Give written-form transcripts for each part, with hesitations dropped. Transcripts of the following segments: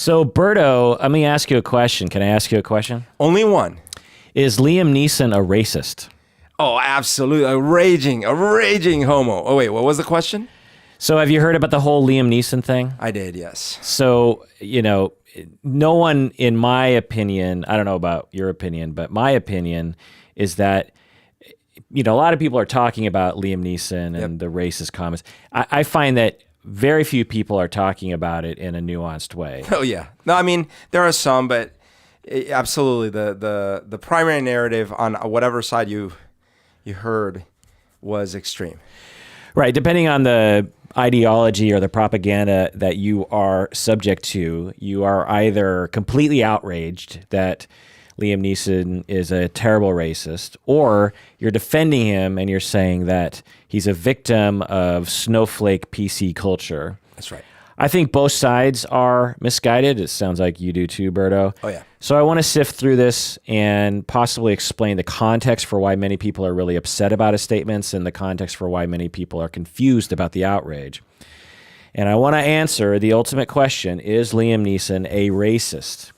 So, Berto, let me ask you a question. Can I ask you a question? Only one. Is Liam Neeson a racist? Oh, absolutely. A raging homo. Oh, wait, what was the question? So have you heard about the whole Liam Neeson thing? I did, yes. So, no one, in my opinion, I don't know about your opinion, but my opinion is that, a lot of people are talking about Liam Neeson and the racist comments. I find that very few people are talking about it in a nuanced way. Oh, yeah. No, I mean, there are some, but absolutely the primary narrative on whatever side you heard was extreme. Right. Depending on the ideology or the propaganda that you are subject to, you are either completely outraged that Liam Neeson is a terrible racist, or you're defending him and you're saying that he's a victim of snowflake PC culture. That's right. I think both sides are misguided. It sounds like you do too, Berto. Oh, yeah. So I want to sift through this and possibly explain the context for why many people are really upset about his statements and the context for why many people are confused about the outrage. And I want to answer the ultimate question, is Liam Neeson a racist?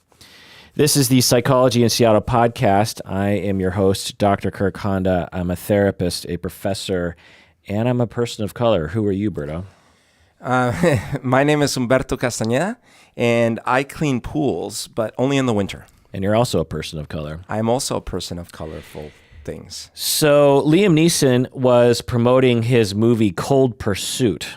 This is the Psychology in Seattle podcast. I am your host, Dr. Kirk Honda. I'm a therapist, a professor, and I'm a person of color. Who are you, Berto? My name is Humberto Castañeda, and I clean pools, but only in the winter. And you're also a person of color. I'm also a person of colorful things. So Liam Neeson was promoting his movie Cold Pursuit,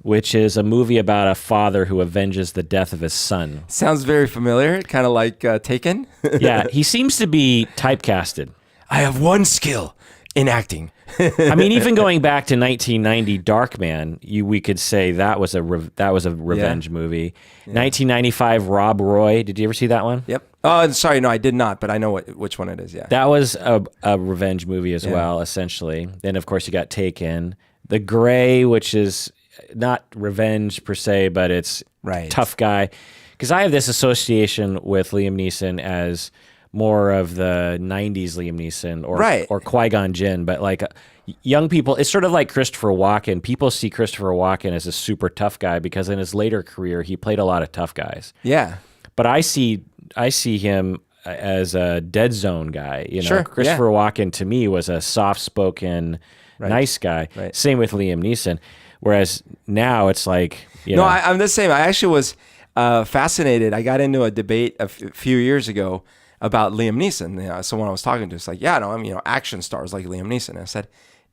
which is a movie about a father who avenges the death of his son. Sounds very familiar, kind of like Taken. Yeah, he seems to be typecasted. I have one skill in acting. I mean, even going back to 1990 Darkman, we could say that was a revenge movie. Yeah. 1995 Rob Roy. Did you ever see that one? Yep. Oh, sorry, no, I did not, but I know which one it is. Yeah. That was a revenge movie as well, essentially. Then, of course, you got Taken. The Gray, which is not revenge per se, but it's tough guy. Because I have this association with Liam Neeson as more of the 90s Liam Neeson or Qui-Gon Jinn, but like young people, it's sort of like Christopher Walken. People see Christopher Walken as a super tough guy because in his later career, he played a lot of tough guys. Yeah. But I see him as a dead zone guy. Sure, Christopher Walken to me was a soft-spoken, nice guy. Right. Same with Liam Neeson. Whereas now it's like, No, I'm the same. I actually was fascinated. I got into a debate a few years ago about Liam Neeson. Someone I was talking to was like, action stars like Liam Neeson. And I said,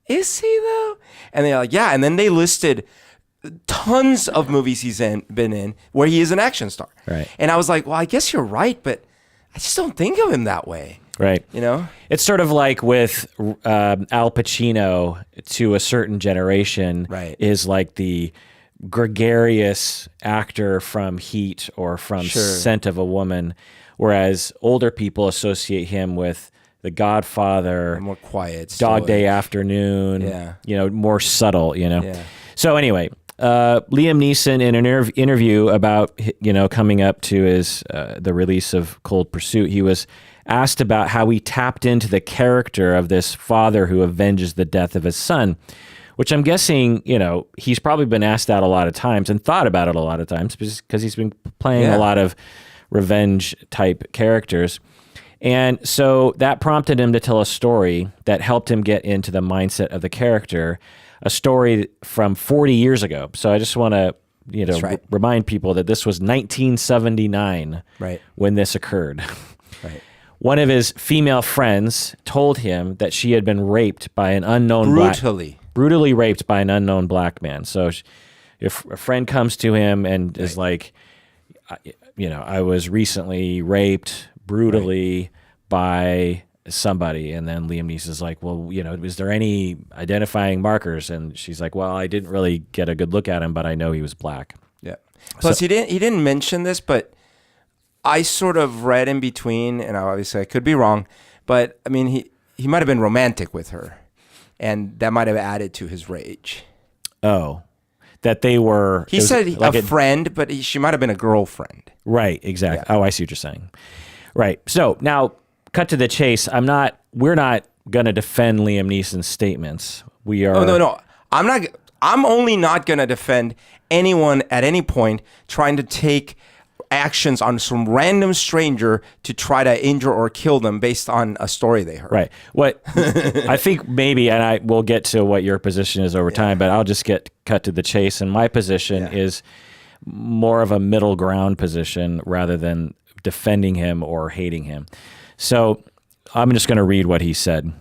is he though? And they're like, yeah. And then they listed tons of movies he's been in where he is an action star. Right. And I was like, well, I guess you're right, but I just don't think of him that way. Right. It's sort of like with Al Pacino to a certain generation is like the gregarious actor from Heat or from Scent of a Woman, whereas older people associate him with The Godfather, more quiet, Dog Day Afternoon, more subtle, Yeah. So anyway, Liam Neeson in an interview about, coming up to his the release of Cold Pursuit, he was asked about how he tapped into the character of this father who avenges the death of his son, which I'm guessing, he's probably been asked that a lot of times and thought about it a lot of times because he's been playing a lot of revenge type characters. And so that prompted him to tell a story that helped him get into the mindset of the character, a story from 40 years ago. So I just want to, remind people that this was 1979 when this occurred. Right. One of his female friends told him that she had been raped by an unknown brutally raped by an unknown black man. So if a friend comes to him and is like, I was recently raped brutally by somebody. And then Liam Neeson's like, well, is there any identifying markers? And she's like, well, I didn't really get a good look at him, but I know he was black. Yeah. Plus, he didn't mention this, but I sort of read in between, and obviously I could be wrong, but I mean, he might have been romantic with her, and that might have added to his rage. Oh, that they were... He said like a friend, but she might have been a girlfriend. Right, exactly. Yeah. Oh, I see what you're saying. Right. So now, cut to the chase. We're not going to defend Liam Neeson's statements. We are... Oh, no. I'm only not going to defend anyone at any point trying to take actions on some random stranger to try to injure or kill them based on a story they heard. Right. What I think maybe, and I will get to what your position is over time, but I'll just cut to the chase. And my position is more of a middle ground position rather than defending him or hating him. So I'm just going to read what he said.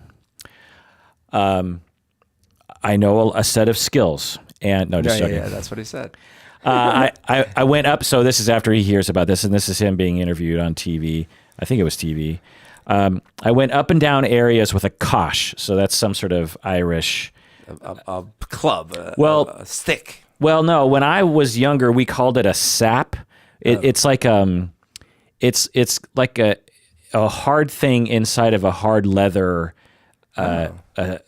I know a set of skills, and no, just joking. Yeah, that's what he said. I went up. So this is after he hears about this, and this is him being interviewed on TV. I think it was TV. I went up and down areas with a kosh. So that's some sort of Irish a club. A stick. Well, no. When I was younger, we called it a sap. It's like it's like a hard thing inside of a hard leather.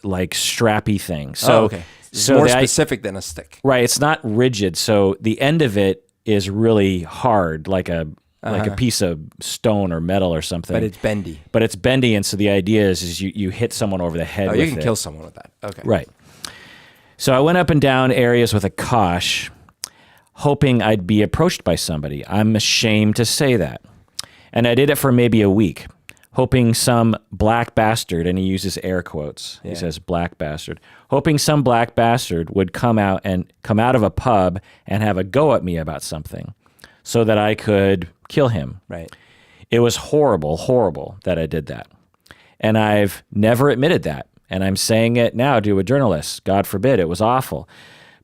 Like strappy thing. So, so more specific than a stick. Right. It's not rigid. So the end of it is really hard, like a piece of stone or metal or something. But it's bendy. And so the idea is you hit someone over the head with it. You can kill someone with that. Okay. Right. So I went up and down areas with a kosh, hoping I'd be approached by somebody. I'm ashamed to say that. And I did it for maybe a week, hoping some black bastard, and he uses air quotes. He says black bastard, hoping some black bastard would come out of a pub and have a go at me about something so that I could kill him. Right. It was horrible that I did that. And I've never admitted that. And I'm saying it now to a journalist. God forbid, it was awful.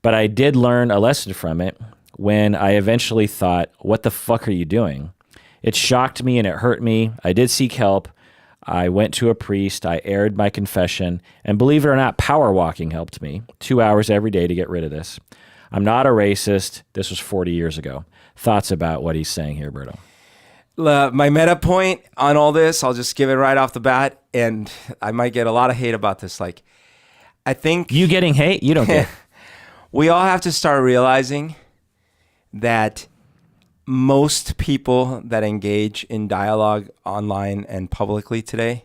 But I did learn a lesson from it when I eventually thought, what the fuck are you doing? It shocked me and it hurt me. I did seek help. I went to a priest. I aired my confession. And believe it or not, power walking helped me. 2 hours every day to get rid of this. I'm not a racist. This was 40 years ago. Thoughts about what he's saying here, Berto? My meta point on all this, I'll just give it right off the bat. And I might get a lot of hate about this. Like, I think... You getting hate? You don't get... We all have to start realizing that most people that engage in dialogue online and publicly today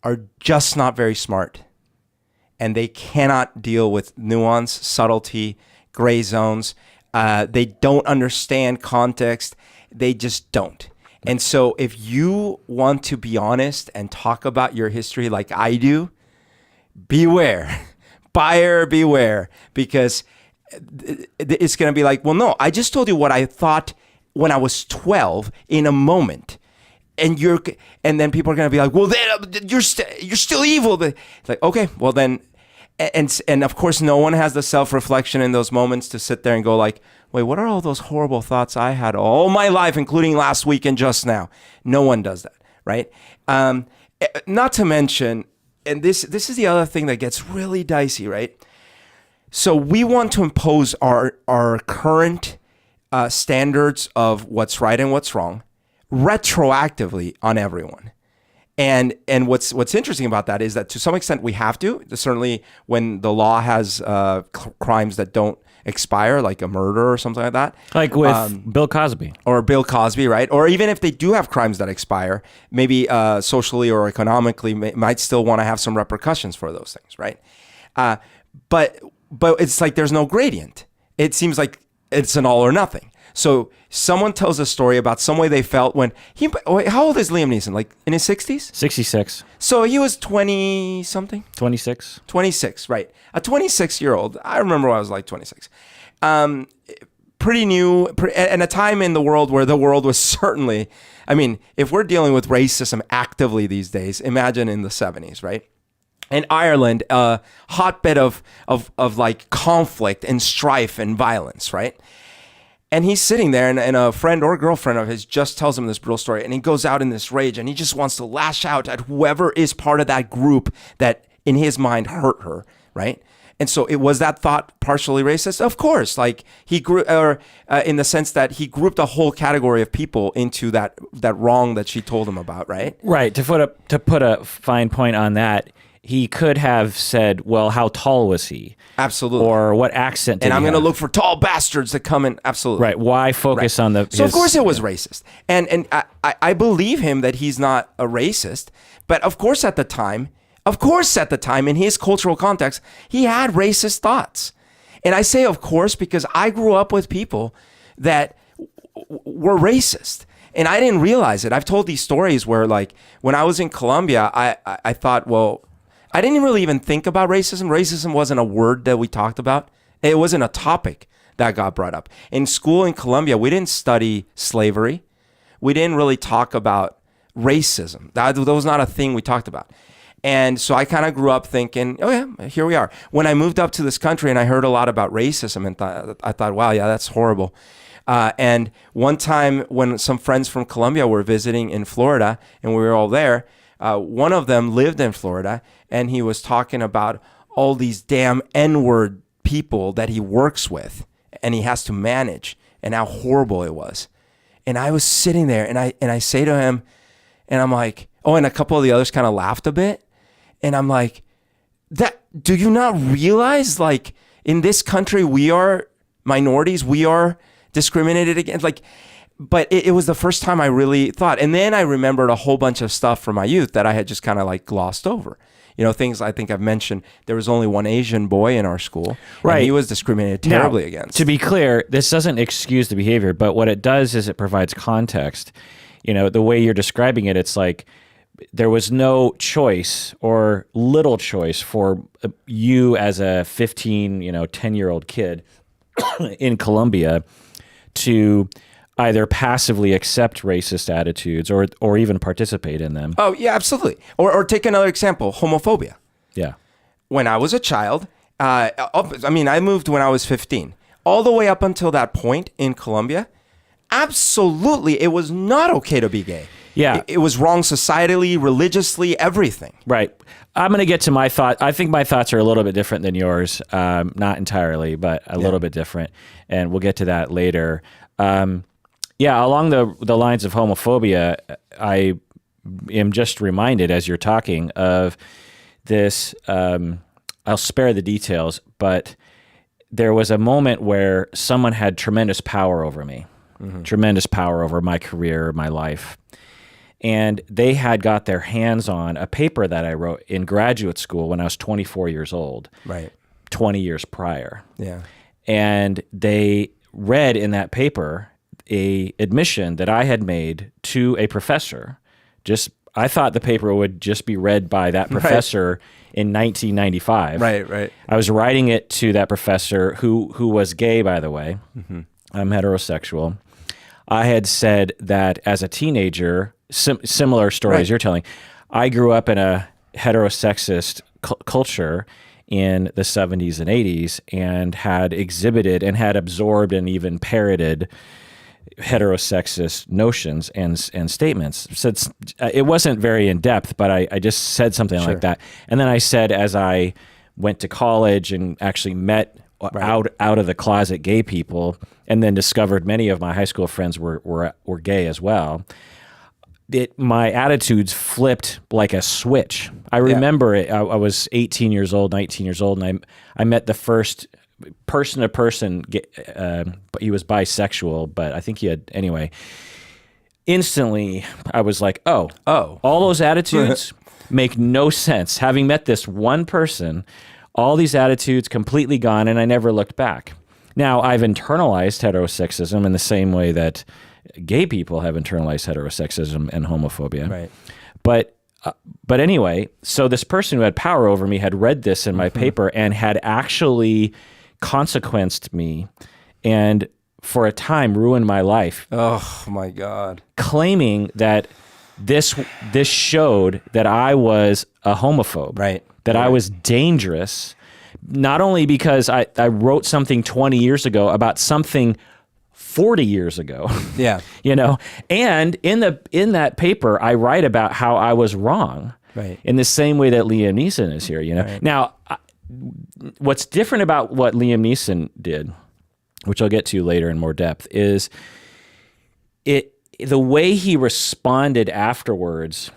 are just not very smart. And they cannot deal with nuance, subtlety, gray zones. They don't understand context. They just don't. And so if you want to be honest and talk about your history like I do, beware. Buyer beware. Because it's going to be like, well, no, I just told you what I thought when I was 12 in a moment. And then people are going to be like, well, you're still evil. It's like, okay, well then, and of course, no one has the self-reflection in those moments to sit there and go like, wait, what are all those horrible thoughts I had all my life, including last week and just now? No one does that, right? Not to mention, and this is the other thing that gets really dicey, right? So we want to impose our current standards of what's right and what's wrong retroactively on everyone. And what's interesting about that is that to some extent we have to. Certainly when the law has crimes that don't expire, like a murder or something like that. Like with Bill Cosby. Or Bill Cosby, right? Or even if they do have crimes that expire, maybe socially or economically might still want to have some repercussions for those things, right? But it's like there's no gradient. It seems like it's an all or nothing. So someone tells a story about some way they felt when how old is Liam Neeson? Like in his 60s? 66. So he was 20 something? 26. 26, right. A 26-year-old. I remember when I was like 26. Pretty new, and a time in the world where the world was certainly, I mean, if we're dealing with racism actively these days, imagine in the 70s, right? And Ireland, a hotbed of like conflict and strife and violence, right? And he's sitting there, and a friend or girlfriend of his just tells him this brutal story, and he goes out in this rage, and he just wants to lash out at whoever is part of that group that, in his mind, hurt her, right? And so it was that thought partially racist? Of course, like he grew, in the sense that he grouped a whole category of people into that wrong that she told him about, right? Right. To put a fine point on that, he could have said, well, how tall was he? Absolutely. Or what accent did he have? And I'm going to look for tall bastards that come in. Absolutely. Right. Why focus on the... So, of course, it was racist. And I believe him that he's not a racist. But, of course, at the time, in his cultural context, he had racist thoughts. And I say, of course, because I grew up with people that were racist. And I didn't realize it. I've told these stories where, like, when I was in Colombia, I thought, well, I didn't really even think about racism. Racism wasn't a word that we talked about. It wasn't a topic that got brought up. In school in Colombia, we didn't study slavery. We didn't really talk about racism. That was not a thing we talked about. And so I kind of grew up thinking, oh yeah, here we are. When I moved up to this country and I heard a lot about racism, and I thought, wow, yeah, that's horrible. And one time when some friends from Colombia were visiting in Florida and we were all there, one of them lived in Florida and he was talking about all these damn N-word people that he works with and he has to manage and how horrible it was. And I was sitting there and I say to him, and I'm like, oh, and a couple of the others kind of laughed a bit. And I'm like, do you not realize, like, in this country, we are minorities, we are discriminated against, like, but it was the first time I really thought. And then I remembered a whole bunch of stuff from my youth that I had just kind of like glossed over. You know, things I think I've mentioned. There was only one Asian boy in our school. Right. And he was discriminated terribly against. To be clear, this doesn't excuse the behavior, but what it does is it provides context. You know, the way you're describing it, it's like there was no choice or little choice for you as a 15, 10-year-old kid in Colombia to either passively accept racist attitudes or even participate in them. Oh, yeah, absolutely. Or take another example, homophobia. Yeah. When I was a child, I moved when I was 15. All the way up until that point in Colombia, absolutely, it was not okay to be gay. Yeah. It was wrong societally, religiously, everything. Right. I'm going to get to my thought. I think my thoughts are a little bit different than yours. Not entirely, but a little bit different. And we'll get to that later. Along the lines of homophobia, I am just reminded as you're talking of this. I'll spare the details, but there was a moment where someone had tremendous power over me, tremendous power over my career, my life. And they had got their hands on a paper that I wrote in graduate school when I was 24 years old, right? 20 years prior. Yeah. And they read in that paper a admission that I had made to a professor. I thought the paper would just be read by that professor in 1995. Right. I was writing it to that professor who was gay, by the way. Mm-hmm. I'm heterosexual. I had said that as a teenager, similar stories you're telling, I grew up in a heterosexist culture in the 70s and 80s and had exhibited and had absorbed and even parroted heterosexist notions and statements. So it wasn't very in depth, but I just said something like that. And then I said, as I went to college and actually met out of the closet gay people, and then discovered many of my high school friends were gay as well, my attitudes flipped like a switch. I remember it. I was 18 years old, 19 years old, and I met the first person-to-person, but he was bisexual, but I think he had, anyway. Instantly, I was like, oh, all those attitudes make no sense. Having met this one person, all these attitudes completely gone, and I never looked back. Now, I've internalized heterosexism in the same way that gay people have internalized heterosexism and homophobia. Right. But anyway, so this person who had power over me had read this in my paper and had actually consequenced me and for a time ruined my life. Oh my God. Claiming that this showed that I was a homophobe. Right. That I was dangerous, not only because I wrote something 20 years ago about something 40 years ago. Yeah. And in that paper, I write about how I was wrong. Right. In the same way that Liam Neeson is here, Right. Now, what's different about what Liam Neeson did, which I'll get to later in more depth, is the way he responded afterwards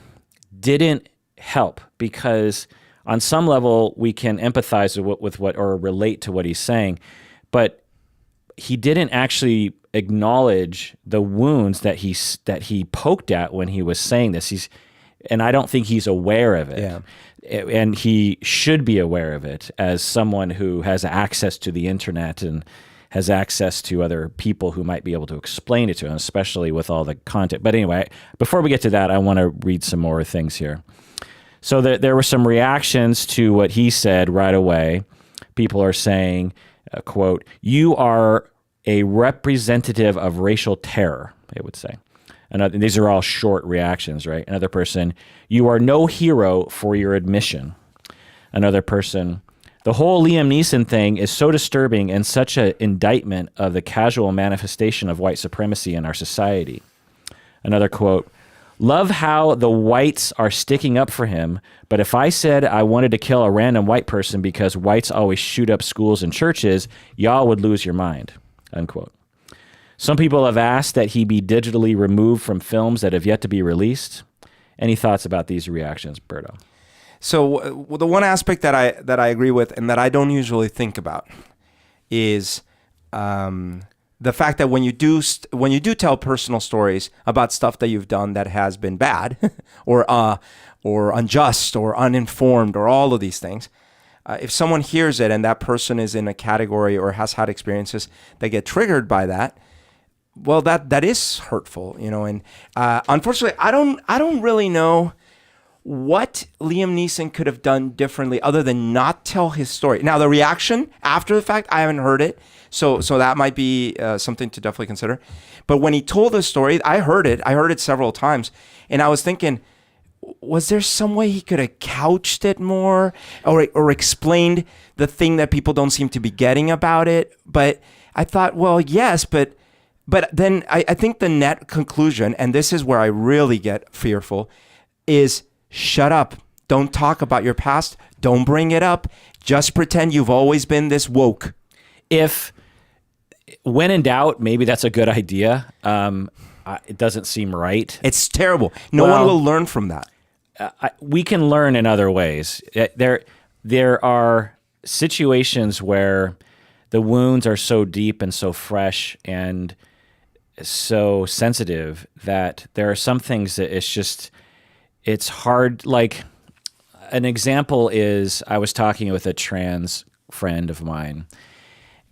didn't help, because on some level we can empathize with what or relate to what he's saying, but he didn't actually acknowledge the wounds that he poked at when he was saying this. And I don't think he's aware of it. Yeah. And he should be aware of it as someone who has access to the internet and has access to other people who might be able to explain it to him, especially with all the content. But anyway, before we get to that, I want to read some more things here. So there were some reactions to what he said right away. People are saying, quote, "You are a representative of racial terror," they would say. And these are all short reactions, right? Another person, "You are no hero for your admission." Another person, "The whole Liam Neeson thing is so disturbing and such an indictment of the casual manifestation of white supremacy in our society." Another quote, "Love how the whites are sticking up for him, but if I said I wanted to kill a random white person because whites always shoot up schools and churches, y'all would lose your mind," unquote. Some people have asked that he be digitally removed from films that have yet to be released. Any thoughts about these reactions, Berto? So the one aspect that I agree with and that I don't usually think about is the fact that when you do tell personal stories about stuff that you've done that has been bad or unjust or uninformed or all of these things, if someone hears it and that person is in a category or has had experiences that get triggered by that, well, that is hurtful, And unfortunately, I don't really know what Liam Neeson could have done differently other than not tell his story. Now, the reaction after the fact, I haven't heard it, so that might be something to definitely consider. But when he told the story, I heard it several times, and I was thinking, was there some way he could have couched it more or explained the thing that people don't seem to be getting about it? But I thought, well, yes, but then I think the net conclusion, and this is where I really get fearful, is shut up. Don't talk about your past. Don't bring it up. Just pretend you've always been this woke. If, when in doubt, maybe that's a good idea. It doesn't seem right. It's terrible. No one will learn from that. We can learn in other ways. There are situations where the wounds are so deep and so fresh and so sensitive that there are some things that it's hard. Like an example is I was talking with a trans friend of mine,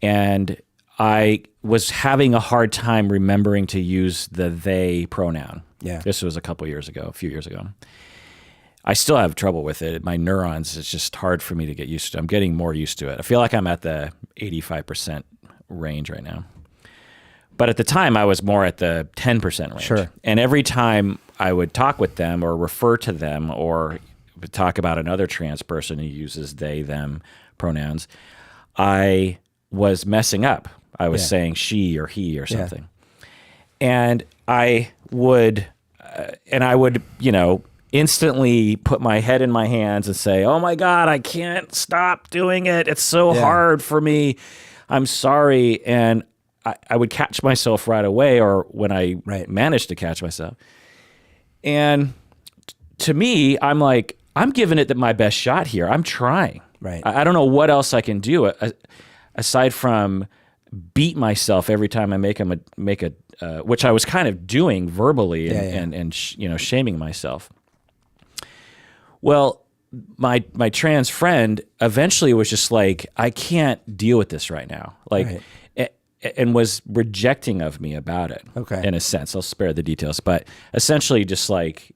and I was having a hard time remembering to use the they pronoun. Yeah. This was a few years ago. I still have trouble with it. My neurons, it's just hard for me to get used to. I'm getting more used to it. I feel like I'm at the 85% range right now. But at the time, I was more at the 10% range. Sure. And every time I would talk with them or refer to them or talk about another trans person who uses they, them pronouns, I was messing up. I was saying she or he or something. And I would, instantly put my head in my hands and say, "Oh my God, I can't stop doing it. It's so hard for me. I'm sorry." And I would catch myself right away, or when I managed to catch myself. And to me, I'm like, I'm giving it my best shot here. I'm trying. Right. I don't know what else I can do aside from beat myself every time I make a which I was kind of doing verbally and shaming myself. Well, my trans friend eventually was just like, I can't deal with this right now. And was rejecting of me about it. Okay. In a sense, I'll spare the details, but essentially just like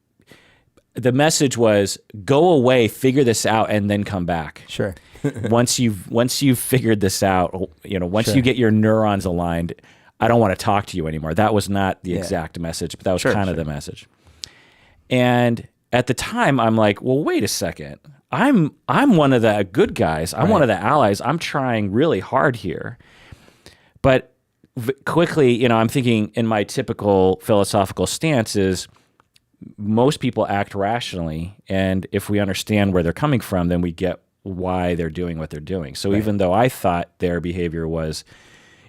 the message was, go away, figure this out, and then come back. Sure. once you've figured this out, once you get your neurons aligned, I don't want to talk to you anymore. That was not the exact message, but that was kind of the message. And at the time, I'm like, well, wait a second. I'm one of the good guys. I'm one of the allies. I'm trying really hard here. But quickly, I'm thinking in my typical philosophical stance is most people act rationally. And if we understand where they're coming from, then we get why they're doing what they're doing. So even though I thought their behavior was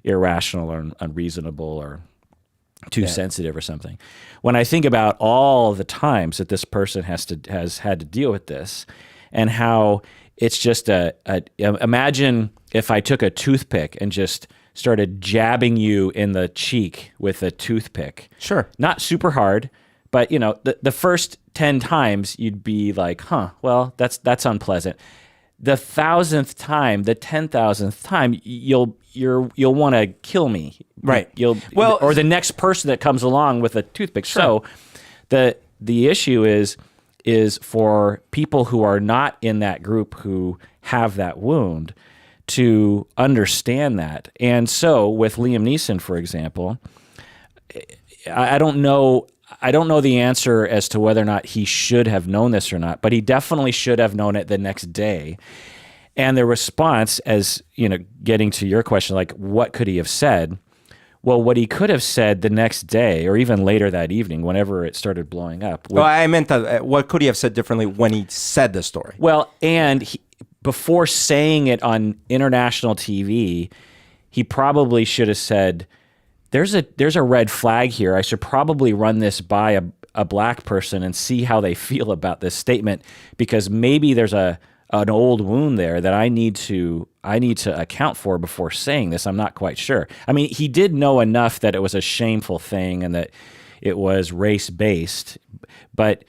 irrational or unreasonable or too sensitive or something, when I think about all the times that this person has had to deal with this and how it's just imagine if I took a toothpick and just started jabbing you in the cheek with a toothpick. Sure. Not super hard, but the first 10 times you'd be like, well, that's unpleasant. the 1,000th time, the 10,000th time, you'll want to kill me, right? Or the next person that comes along with a toothpick. Sure. So the issue is for people who are not in that group who have that wound to understand that. And so with Liam Neeson, for example, I don't know the answer as to whether or not he should have known this or not, but he definitely should have known it the next day. And the response, as getting to your question, like what could he have said? Well, what he could have said the next day or even later that evening, whenever it started blowing up. I meant that what could he have said differently when he said the story? Well, and before saying it on international TV, he probably should have said, there's a red flag here. I should probably run this by a black person and see how they feel about this statement, because maybe there's an old wound there that I need to account for before saying this. I'm not quite sure. I mean, he did know enough that it was a shameful thing and that it was race-based, but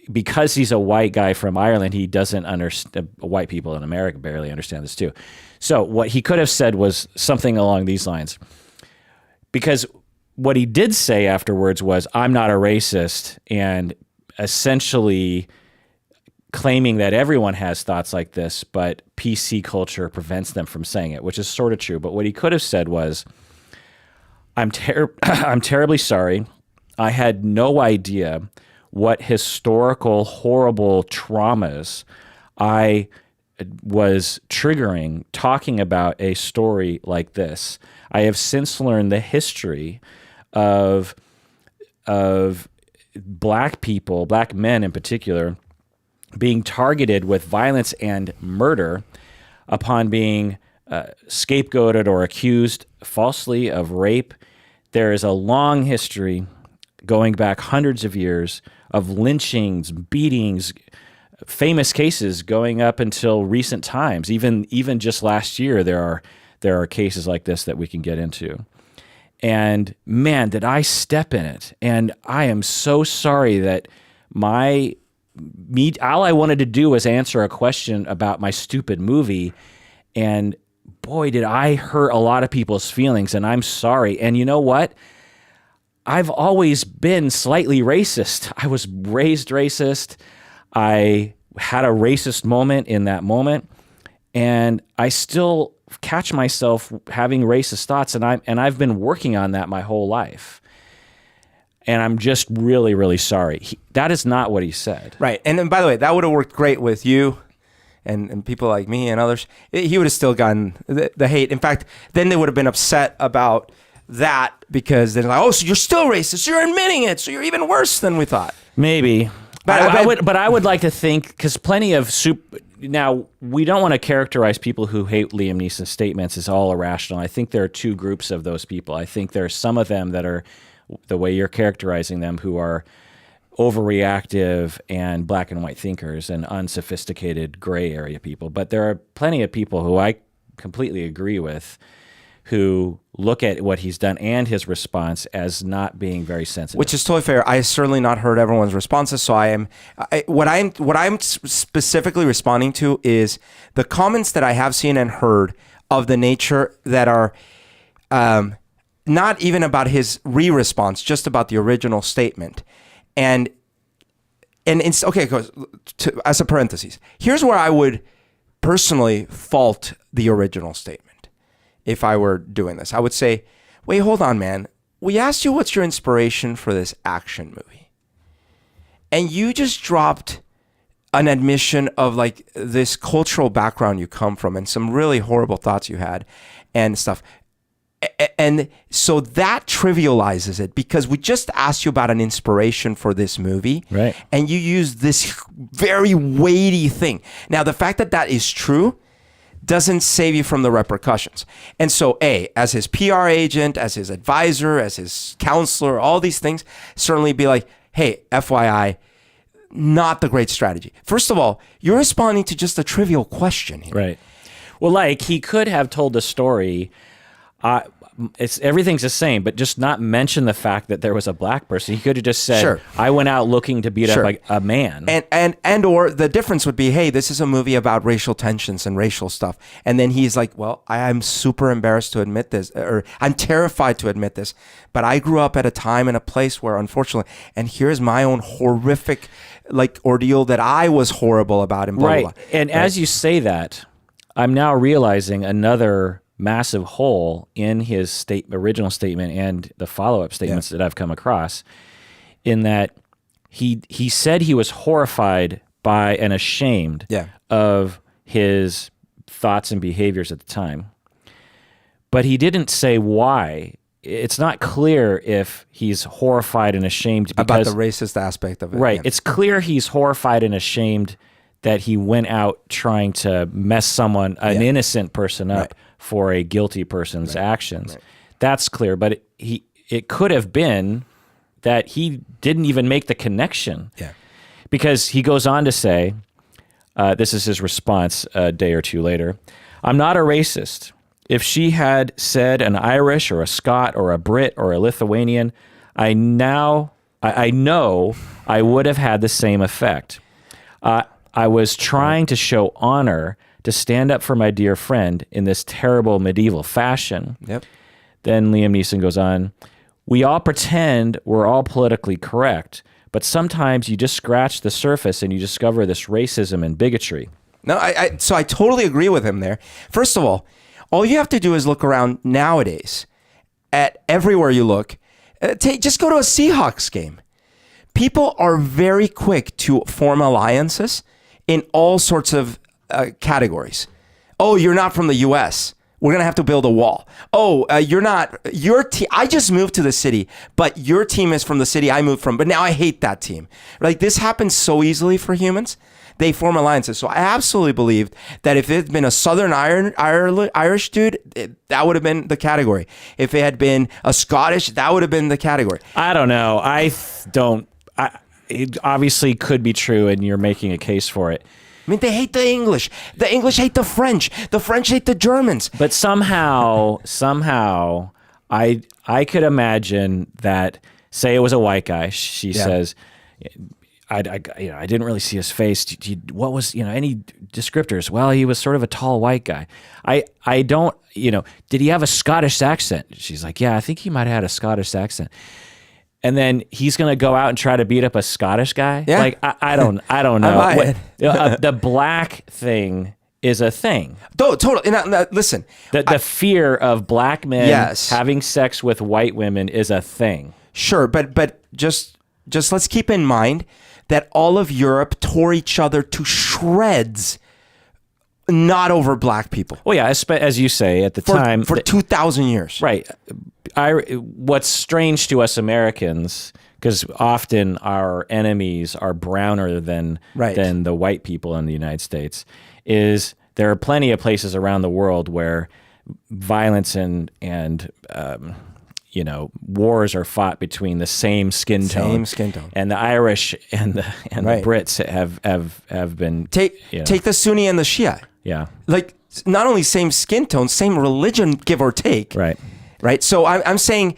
because he's a white guy from Ireland, he doesn't understand. White people in America barely understand this too. So what he could have said was something along these lines. Because what he did say afterwards was, I'm not a racist, and essentially claiming that everyone has thoughts like this, but PC culture prevents them from saying it, which is sort of true. But what he could have said was, I'm terribly sorry. I had no idea what historical, horrible traumas I was triggering talking about a story like this. I have since learned the history of black people, black men in particular, being targeted with violence and murder upon being scapegoated or accused falsely of rape. There is a long history going back hundreds of years of lynchings, beatings, famous cases going up until recent times. Even just last year, there are cases like this that we can get into. And man, did I step in it. And I am so sorry that all I wanted to do was answer a question about my stupid movie. And boy, did I hurt a lot of people's feelings, and I'm sorry. And you know what? I've always been slightly racist. I was raised racist. I had a racist moment in that moment, and I still catch myself having racist thoughts, and I've been working on that my whole life. And I'm just really, really sorry. That is not what he said. Right. And then, by the way, that would have worked great with you and people like me and others. He would have still gotten the hate. In fact, then they would have been upset about that, because they're like, oh, so you're still racist. You're admitting it. So you're even worse than we thought. Maybe. But I would like to think, because plenty of now, we don't want to characterize people who hate Liam Neeson's statements as all irrational. I think there are two groups of those people. I think there are some of them that are the way you're characterizing them, who are overreactive and black and white thinkers and unsophisticated gray area people. But there are plenty of people who I completely agree with, who look at what he's done and his response as not being very sensitive. Which is totally fair. I certainly not heard everyone's responses, so what I'm specifically responding to is the comments that I have seen and heard of the nature that are not even about his re-response, just about the original statement. And it's okay, as a parenthesis, here's where I would personally fault the original statement. If I were doing this, I would say, wait, hold on, man. We asked you what's your inspiration for this action movie, and you just dropped an admission of like this cultural background you come from and some really horrible thoughts you had and stuff. And so that trivializes it, because we just asked you about an inspiration for this movie, right? And you used this very weighty thing. Now, the fact that that is true doesn't save you from the repercussions. And so, as his PR agent, as his advisor, as his counselor, all these things, certainly be like, hey, FYI, not the great strategy. First of all, you're responding to just a trivial question here. Right. Well, like, he could have told the story, everything's the same, but just not mention the fact that there was a black person. He could have just said, Sure. I went out looking to beat up a man. And or the difference would be, hey, this is a movie about racial tensions and racial stuff. And then he's like, well, I'm super embarrassed to admit this, or I'm terrified to admit this, but I grew up at a time and a place where, unfortunately, and here's my own horrific ordeal that I was horrible about, and blah, right. blah, blah. And as you say that, I'm now realizing another massive hole in his original statement and the follow-up statements that I've come across, in that he said he was horrified by and ashamed of his thoughts and behaviors at the time, but he didn't say why. It's not clear if he's horrified and ashamed about the racist aspect of it. Right. It's clear he's horrified and ashamed that he went out trying to mess an innocent person up for a guilty person's actions. Right. That's clear, but it could have been that he didn't even make the connection. Yeah. Because he goes on to say, this is his response a day or two later, I'm not a racist. If she had said an Irish or a Scot or a Brit or a Lithuanian, I know I would have had the same effect. I was trying to show honor, to stand up for my dear friend in this terrible medieval fashion. Yep. Then Liam Neeson goes on, we all pretend we're all politically correct, but sometimes you just scratch the surface and you discover this racism and bigotry. No, so I totally agree with him there. First of all you have to do is look around nowadays at everywhere you look. Just go to a Seahawks game. People are very quick to form alliances in all sorts of categories. Oh, you're not from the U.S. We're going to have to build a wall. Oh, you're not, your team, I just moved to the city, but your team is from the city I moved from, but now I hate that team. Like, this happens so easily for humans. They form alliances. So I absolutely believe that if it had been a Southern Irish dude, that would have been the category. If it had been a Scottish, that would have been the category. I don't know. It obviously could be true, and you're making a case for it. I mean, they hate the English. The English hate the French. The French hate the Germans. But somehow, I could imagine that, say it was a white guy. She says, I didn't really see his face. What was, any descriptors? Well, he was sort of a tall white guy. I don't, did he have a Scottish accent? She's like, yeah, I think he might have had a Scottish accent. And then he's going to go out and try to beat up a Scottish guy? Yeah. Like, I don't know. The black thing is a thing. Totally. Listen. The fear of black men having sex with white women is a thing. Sure, but just let's keep in mind that all of Europe tore each other to shreds, not over black people. Well, yeah, as you say, at the time. For 2,000 years. Right. What's strange to us Americans, because often our enemies are browner than the white people in the United States, is there are plenty of places around the world where violence and wars are fought between the same skin tone. And the Irish and the Brits have been take the Sunni and the Shia. Yeah. Like, not only same skin tone, same religion, give or take. Right. So I'm saying,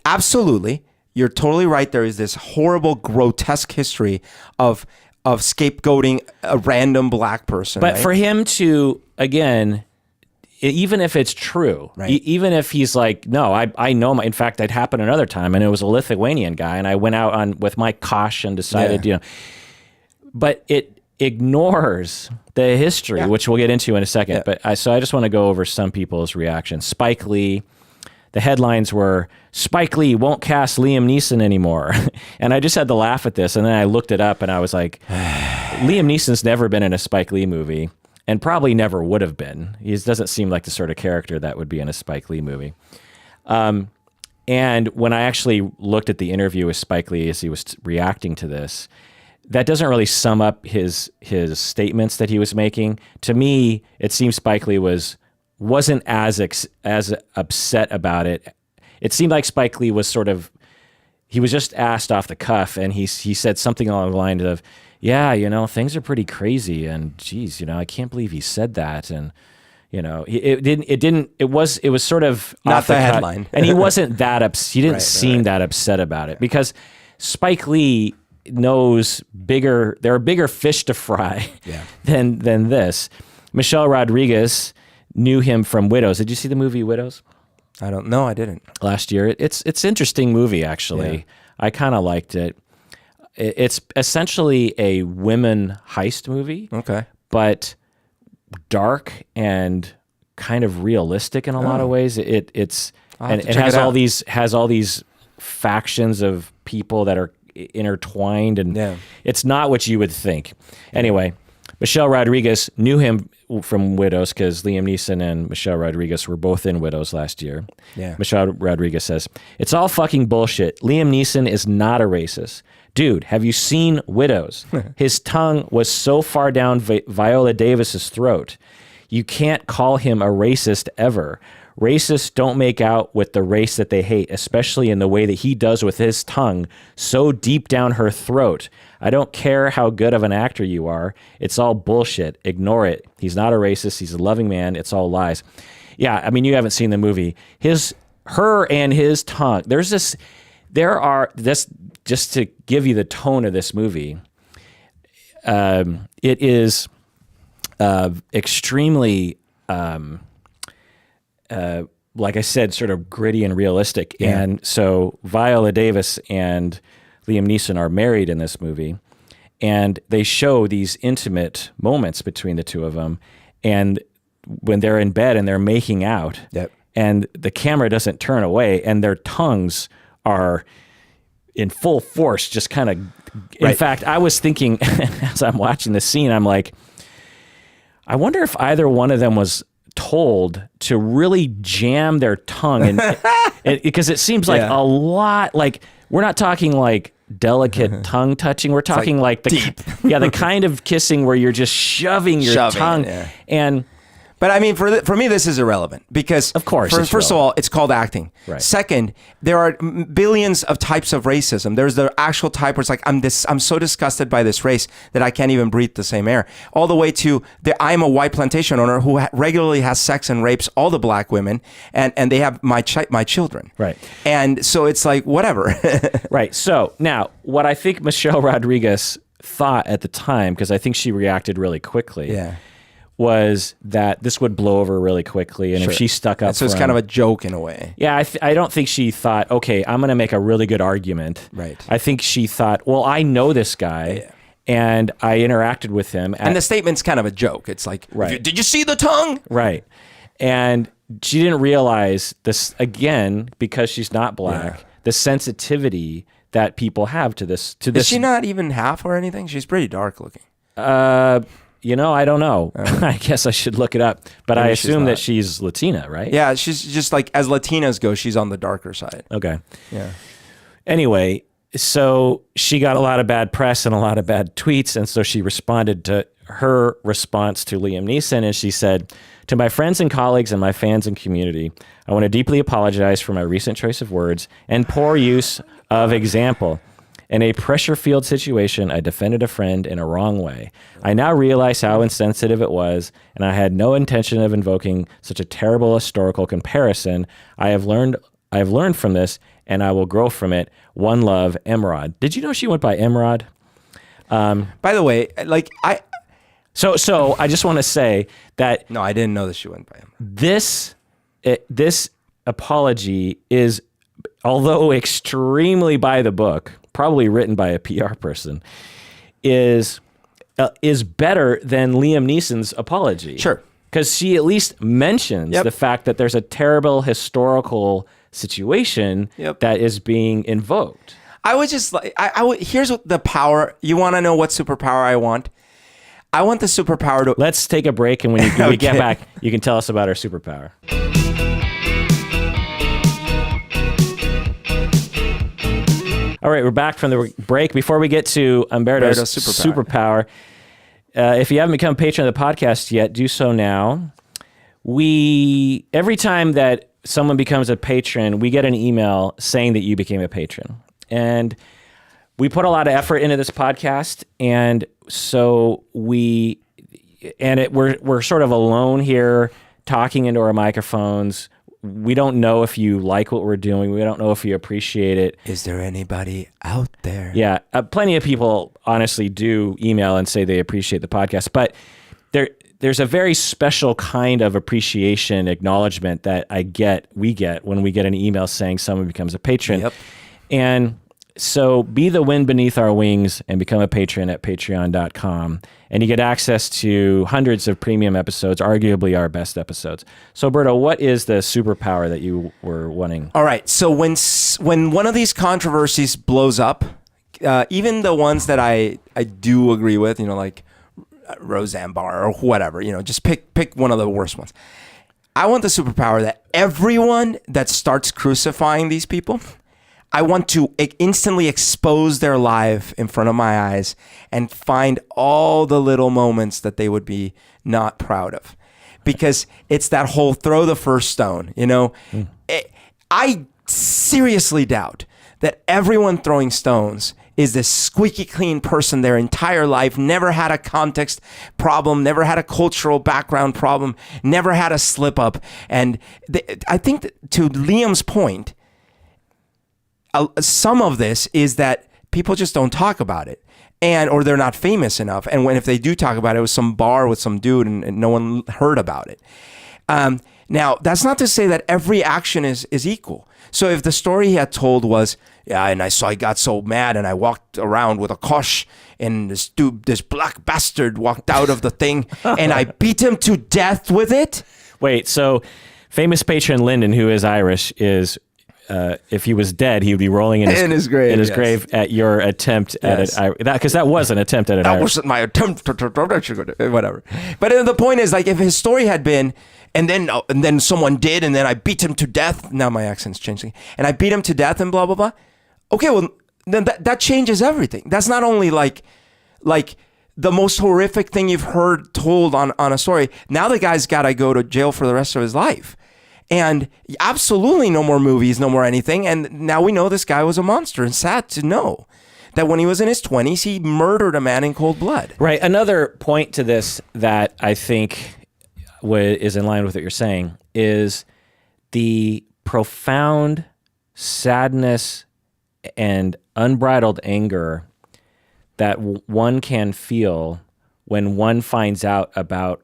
absolutely, you're totally right. There is this horrible, grotesque history of scapegoating a random black person. But for him to, again, even if it's true, even if he's like, no, I know, in fact, that happened another time, and it was a Lithuanian guy, and I went out with my kosh and decided, but it ignores the history, which we'll get into in a second. But I just want to go over some people's reactions. Spike Lee. The headlines were, Spike Lee won't cast Liam Neeson anymore. And I just had to laugh at this. And then I looked it up and I was like, Liam Neeson's never been in a Spike Lee movie and probably never would have been. He doesn't seem like the sort of character that would be in a Spike Lee movie. And when I actually looked at the interview with Spike Lee as he was reacting to this, that doesn't really sum up his statements that he was making. To me, it seems Spike Lee wasn't as upset about it. It seemed like Spike Lee was he was just asked off the cuff, and he said something along the lines of, yeah, things are pretty crazy, and geez, I can't believe he said that, and It was sort of not off the the cut, headline. and he wasn't that upset. He didn't seem that upset about it because Spike Lee knows there are bigger fish to fry than this. Michelle Rodriguez knew him from Widows. Did you see the movie Widows? I don't know. I didn't. Last year. It's an interesting movie, actually. Yeah. I kind of liked it. It's essentially a women heist movie. Okay. But dark and kind of realistic in a lot of ways. It has all these factions of people that are intertwined, and it's not what you would think. Anyway, Michelle Rodriguez knew him from Widows because Liam Neeson and Michelle Rodriguez were both in Widows last year. Yeah. Michelle Rodriguez says, "It's all fucking bullshit. Liam Neeson is not a racist. Dude, have you seen Widows? His tongue was so far down Viola Davis's throat. You can't call him a racist ever. Racists don't make out with the race that they hate, especially in the way that he does with his tongue so deep down her throat. I don't care how good of an actor you are. It's all bullshit. Ignore it. He's not a racist. He's a loving man. It's all lies." Yeah, I mean, you haven't seen the movie. Her and his tongue. Just to give you the tone of this movie, it is extremely, like I said, sort of gritty and realistic. Yeah. And so Viola Davis and Liam Neeson are married in this movie, and they show these intimate moments between the two of them. And when they're in bed and they're making out, and the camera doesn't turn away, and their tongues are in full force, just kind of. In fact, I was thinking as I'm watching the scene, I'm like, I wonder if either one of them was told to really jam their tongue, and because it seems like a lot. Like, we're not talking like delicate tongue touching. We're talking like the deep, the kind of kissing where you're just shoving your tongue, and. But I mean, for me, this is irrelevant because, of course, first of all, it's called acting. Right. Second, there are billions of types of racism. There's the actual type where it's like, I'm so disgusted by this race that I can't even breathe the same air. All the way to I'm a white plantation owner who regularly has sex and rapes all the black women, and they have my children. Right. And so it's like, whatever. Right. So now, what I think Michelle Rodriguez thought at the time, because I think she reacted really quickly. Yeah. Was that this would blow over really quickly, and if she stuck up, so it's kind of a joke in a way. Yeah, I don't think she thought, okay, I'm going to make a really good argument. Right. I think she thought, well, I know this guy, and I interacted with him, and the statement's kind of a joke. It's like, did you see the tongue? Right, and she didn't realize this again because she's not black. The sensitivity that people have to this. Is she not even half or anything? She's pretty dark looking. I don't know. I guess I should look it up. But maybe I assume that she's Latina, right? Yeah, she's just like, as Latinas go, she's on the darker side. Okay. Yeah. Anyway, so she got a lot of bad press and a lot of bad tweets, and so she responded to her response to Liam Neeson, and she said, "To my friends and colleagues and my fans and community, I want to deeply apologize for my recent choice of words and poor use of example. In a pressure-filled situation, I defended a friend in a wrong way. I now realize how insensitive it was, and I had no intention of invoking such a terrible historical comparison. I have learned from this, and I will grow from it. One love, Emrod." Did you know she went by Emrod? By the way, like So I just want to say that no, I didn't know that she went by him. This apology is, although extremely by the book, probably written by a PR person, is better than Liam Neeson's apology. Sure. Because she at least mentions the fact that there's a terrible historical situation that is being invoked. I would just like, here's what the power, you want to know what superpower I want? I want the superpower to... Let's take a break, and when we get back, you can tell us about our superpower. All right, we're back from the break. Before we get to Humberto's superpower, if you haven't become a patron of the podcast yet, do so now. Every time that someone becomes a patron, we get an email saying that you became a patron. And we put a lot of effort into this podcast, and so we're sort of alone here talking into our microphones. We don't know if you like what we're doing. We don't know if you appreciate it. Is there anybody out there? Yeah, plenty of people honestly do email and say they appreciate the podcast, but there's a very special kind of appreciation acknowledgement that we get when we get an email saying someone becomes a patron. Yep. And so be the wind beneath our wings and become a patron at patreon.com. And you get access to hundreds of premium episodes, arguably our best episodes. So, Berto, what is the superpower that you were wanting? All right. So when one of these controversies blows up, even the ones that I do agree with, like Roseanne Barr or whatever, just pick one of the worst ones. I want the superpower that everyone that starts crucifying these people, I want to instantly expose their life in front of my eyes and find all the little moments that they would be not proud of. Because it's that whole throw the first stone, I seriously doubt that everyone throwing stones is this squeaky clean person their entire life, never had a context problem, never had a cultural background problem, never had a slip up. And I think that to Liam's point, some of this is that people just don't talk about it, or they're not famous enough. And if they do talk about it, it was some bar with some dude and no one heard about it. Now, that's not to say that every action is equal. So if the story he had told was, and I got so mad and I walked around with a kosh and this black bastard walked out of the thing and I beat him to death with it. Wait, so famous patron Lyndon, who is Irish, is... if he was dead, he would be rolling in his grave at your attempt at it. Because that was an attempt at it. That wasn't my attempt. Whatever. But the point is, like, if his story had been, and then someone did, and then I beat him to death. Now my accent's changing, and I beat him to death, and blah blah blah. Okay, well then that changes everything. That's not only like the most horrific thing you've heard told on a story. Now the guy's got to go to jail for the rest of his life. And absolutely no more movies, no more anything. And now we know this guy was a monster. And sad to know that when he was in his 20s, he murdered a man in cold blood. Right. Another point to this that I think is in line with what you're saying is the profound sadness and unbridled anger that one can feel when one finds out about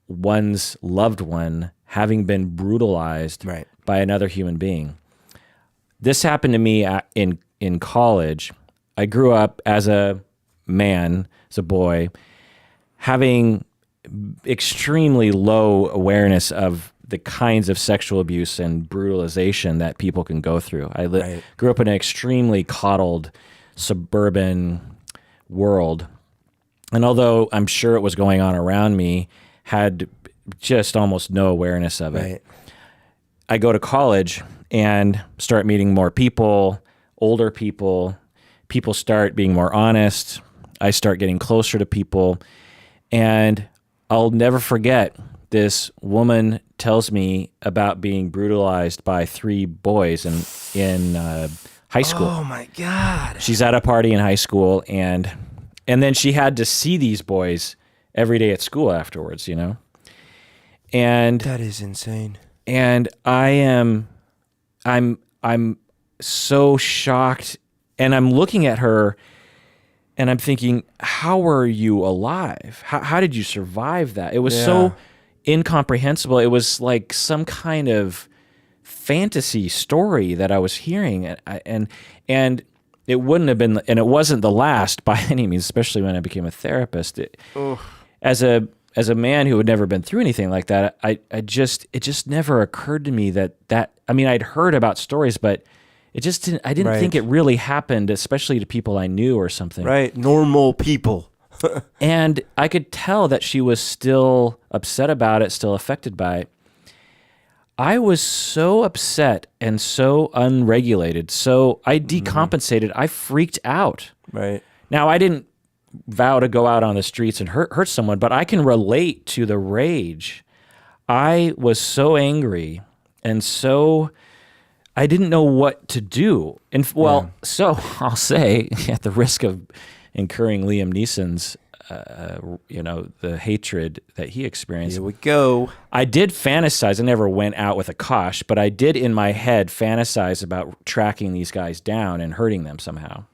one's loved one having been brutalized by another human being. This happened to me in college. I grew up as a man, as a boy, having extremely low awareness of the kinds of sexual abuse and brutalization that people can go through. I grew up in an extremely coddled suburban world. And although I'm sure it was going on around me, had just almost no awareness of it. Right. I go to college and start meeting more people, older people. People start being more honest. I start getting closer to people. And I'll never forget, this woman tells me about being brutalized by 3 boys in high school. Oh my God. She's at a party in high school, and then she had to see these boys every day at school afterwards, And that is insane. And I'm so shocked, and I'm looking at her and I'm thinking, how were you alive? How did you survive that? It was so incomprehensible. It was like some kind of fantasy story that I was hearing, and it wouldn't have been, and it wasn't the last by any means, especially when I became a therapist. As a man who had never been through anything like that, it just never occurred to me that I mean, I'd heard about stories, but I didn't think it really happened, especially to people I knew or something. Right. Normal people. And I could tell that she was still upset about it, still affected by it. I was so upset and so unregulated. So I decompensated. I freaked out. Right. Now, I didn't vow to go out on the streets and hurt someone, but I can relate to the rage. I was so angry and so I didn't know what to do. And so I'll say, at the risk of incurring Liam Neeson's the hatred that he experienced. Here we go. I did fantasize. I never went out with a kosh, but I did in my head fantasize about tracking these guys down and hurting them somehow.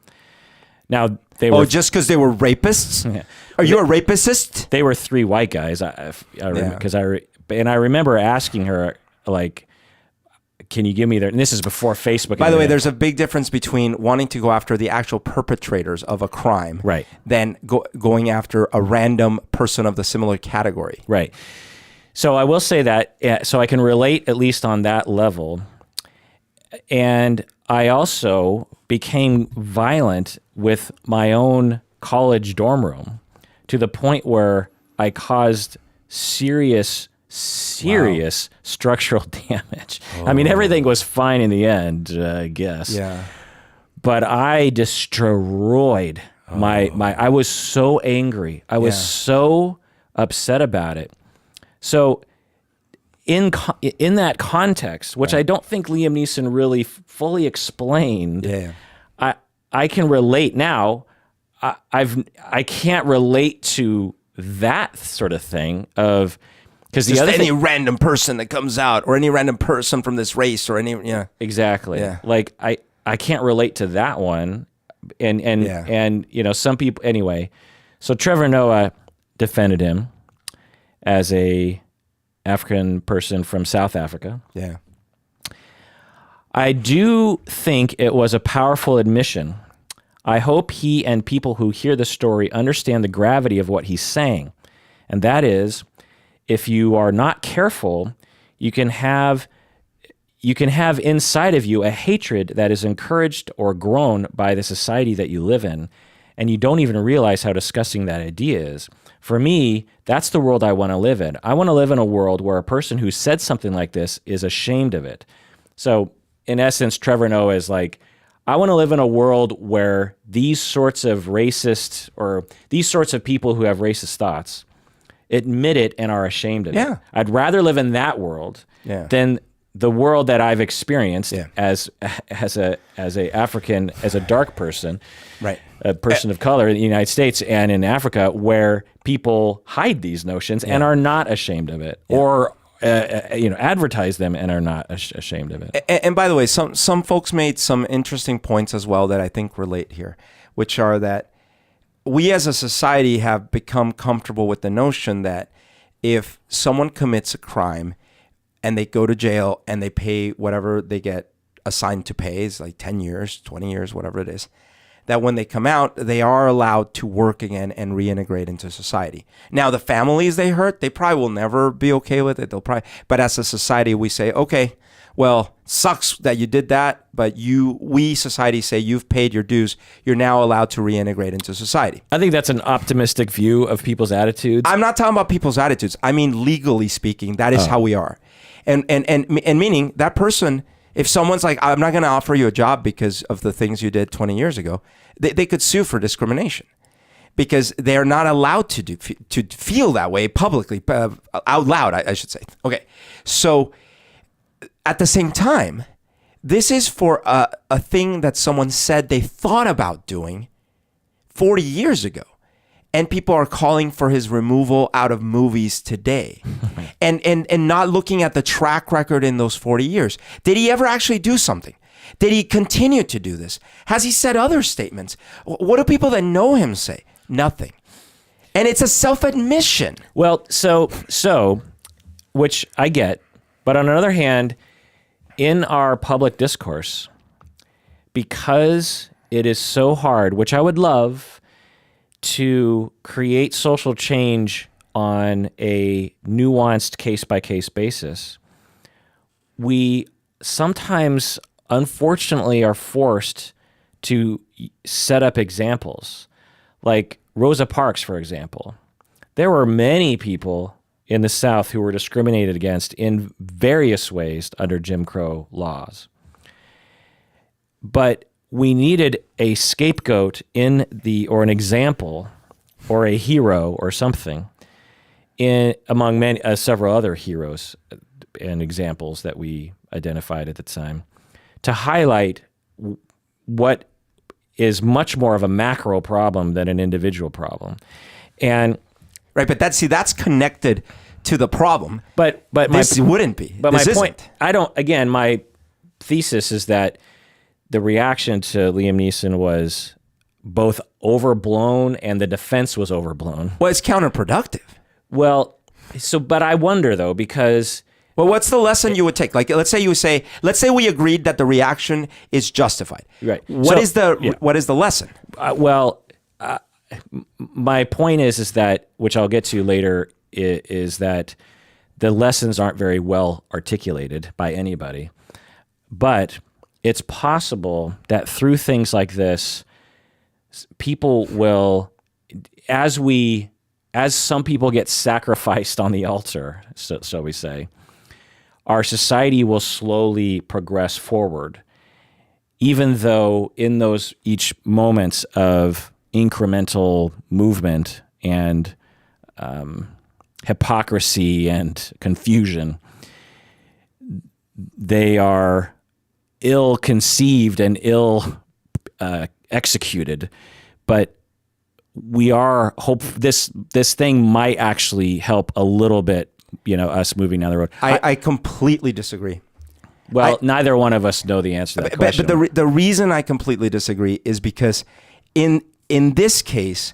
Now they were just because they were rapists. Are you a rapist? They were 3 white guys. I remember asking her like, can you give me their... And this is before Facebook. By the way, there's a big difference between wanting to go after the actual perpetrators of a crime, right, than going after a random person of the similar category. Right. So I will say that, so I can relate at least on that level. And I also became violent with my own college dorm room to the point where I caused serious structural damage. I mean, everything was fine in the end, I guess. Yeah. But I destroyed I was so angry. I was so upset about it. So in that context, which I don't think Liam Neeson really fully explained, I can relate now. I can't relate to that sort of thing of... Because the other any random person that comes out, or any random person from this race, or any exactly. Yeah. Like I can't relate to that one, and some people anyway. So Trevor Noah defended him as a African person from South Africa. Yeah. I do think it was a powerful admission. I hope he and people who hear the story understand the gravity of what he's saying, and that is, if you are not careful, you can have inside of you a hatred that is encouraged or grown by the society that you live in, and you don't even realize how disgusting that idea is. For me, that's the world I want to live in. I want to live in a world where a person who said something like this is ashamed of it. So, in essence, Trevor Noah is like, I want to live in a world where these sorts of racist, or these sorts of people who have racist thoughts, admit it and are ashamed of it. I'd rather live in that world than the world that I've experienced as a African, as a dark person, right, a person of color in the United States and in Africa, where people hide these notions and are not ashamed of it, or advertise them and are not ashamed of it. And by the way, some folks made some interesting points as well that I think relate here, which are that we as a society have become comfortable with the notion that if someone commits a crime and they go to jail and they pay whatever they get assigned to pay, is like 10 years, 20 years, whatever it is, that when they come out, they are allowed to work again and reintegrate into society. Now, the families they hurt, they probably will never be okay with it. But as a society, we say, okay, well, sucks that you did that, but we society say you've paid your dues. You're now allowed to reintegrate into society. I think that's an optimistic view of people's attitudes. I'm not talking about people's attitudes. I mean, legally speaking, that is how we are. And meaning that person, if someone's like, I'm not going to offer you a job because of the things you did 20 years ago, they could sue for discrimination because they are not allowed to feel that way publicly, out loud, I should say. Okay, so at the same time, this is for a thing that someone said they thought about doing 40 years ago. And people are calling for his removal out of movies today. and not looking at the track record in those 40 years. Did he ever actually do something? Did he continue to do this? Has he said other statements? What do people that know him say? Nothing. And it's a self-admission. Well, so, which I get. But on the other hand, in our public discourse, because it is so hard, which I would love, to create social change on a nuanced case-by-case basis, we sometimes, unfortunately, are forced to set up examples. Like Rosa Parks, for example. There were many people in the South who were discriminated against in various ways under Jim Crow laws. But we needed a scapegoat or an example or a hero or something among many, several other heroes and examples that we identified at the time to highlight what is much more of a macro problem than an individual problem. And right, but that's connected to the problem. But this wouldn't be. But this my isn't. point, again, my thesis is that the reaction to Liam Neeson was both overblown and the defense was overblown. Well, it's counterproductive. Well, but I wonder though, because... Well, what's the lesson you would take? Like, let's say we agreed that the reaction is justified. Right. What is the lesson? My point is that, which I'll get to later, is that the lessons aren't very well articulated by anybody. But it's possible that through things like this, people will, as some people get sacrificed on the altar, so we say, our society will slowly progress forward, even though in those each moments of incremental movement and hypocrisy and confusion, they are ill-conceived and ill executed. But we are this thing might actually help a little bit, us moving down the road. I completely disagree. Well, neither one of us know the answer to that question. But the reason I completely disagree is because in this case,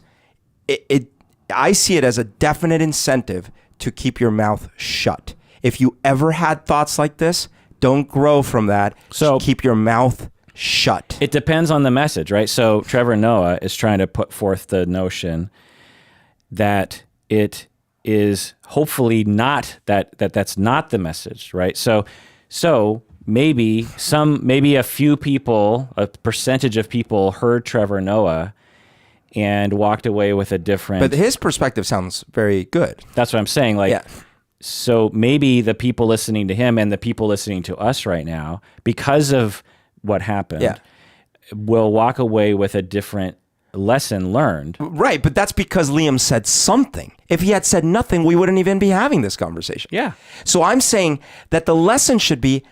I see it as a definite incentive to keep your mouth shut. If you ever had thoughts like this, don't grow from that. So keep your mouth shut. It depends on the message, right? So Trevor Noah is trying to put forth the notion that it is hopefully not that's not the message, right? So maybe a few people, a percentage of people heard Trevor Noah and walked away with a different... But his perspective sounds very good. That's what I'm saying. So maybe the people listening to him and the people listening to us right now, because of what happened, will walk away with a different lesson learned. Right, but that's because Liam said something. If he had said nothing, we wouldn't even be having this conversation. Yeah. So I'm saying that the lesson should be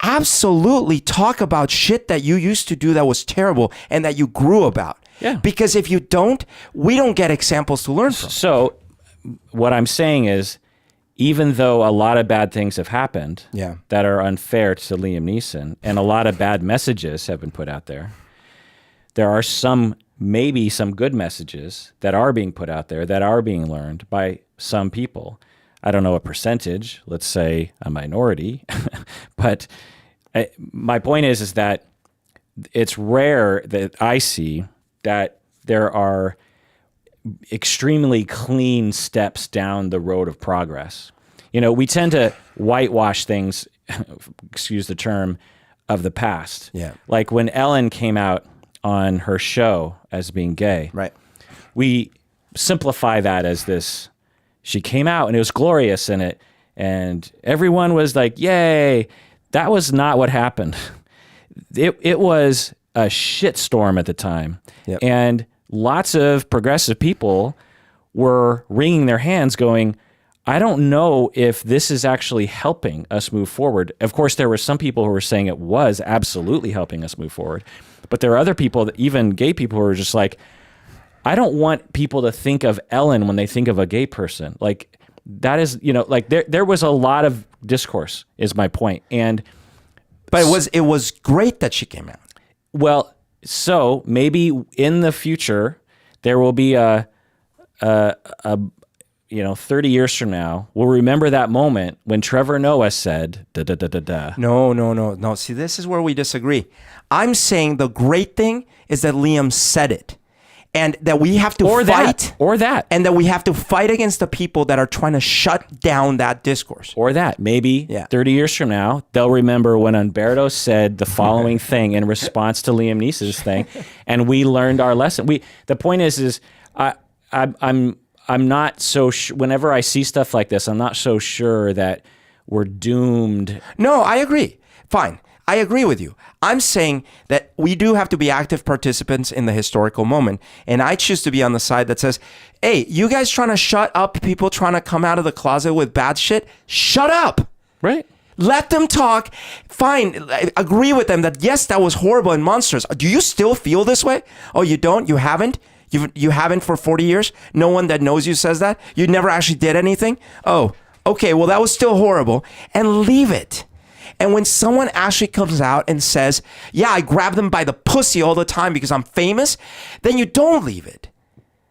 absolutely talk about shit that you used to do that was terrible and that you grew about. Yeah. Because if you don't, we don't get examples to learn from. So what I'm saying is, even though a lot of bad things have happened that are unfair to Liam Neeson, and a lot of bad messages have been put out there, there are maybe some good messages that are being put out there that are being learned by some people. I don't know a percentage, let's say a minority, but my point is that it's rare that I see that there are extremely clean steps down the road of progress. We tend to whitewash things, excuse the term, of the past. Yeah. Like when Ellen came out on her show as being gay. Right. We simplify that as this, she came out and it was glorious and everyone was like, yay. That was not what happened. It was a shitstorm at the time. Yep. And lots of progressive people were wringing their hands going, I don't know if this is actually helping us move forward. Of course, there were some people who were saying it was absolutely helping us move forward. But there are other people, even gay people, who are just like, I don't want people to think of Ellen when they think of a gay person. Like, that is, there was a lot of discourse, is my point. But it was great that she came out. Well, so maybe in the future there will be a 30 years from now, we'll remember that moment when Trevor Noah said da da da da da. No. See, this is where we disagree. I'm saying the great thing is that Liam said it, and that we have to fight, and that we have to fight against the people that are trying to shut down that discourse. Or that maybe 30 years from now, they'll remember when Humberto said the following thing in response to Liam Neeson's thing, and we learned our lesson. The point is I'm not so whenever I see stuff like this, I'm not so sure that we're doomed. No, I agree. Fine. I agree with you. I'm saying that we do have to be active participants in the historical moment. And I choose to be on the side that says, hey, you guys trying to shut up people trying to come out of the closet with bad shit? Shut up. Right. Let them talk. Fine. I agree with them that, yes, that was horrible and monstrous. Do you still feel this way? Oh, you don't? You haven't? You haven't for 40 years? No one that knows you says that? You never actually did anything? Oh, okay, well, that was still horrible. And leave it. And when someone actually comes out and says, yeah, I grab them by the pussy all the time because I'm famous, then you don't leave it.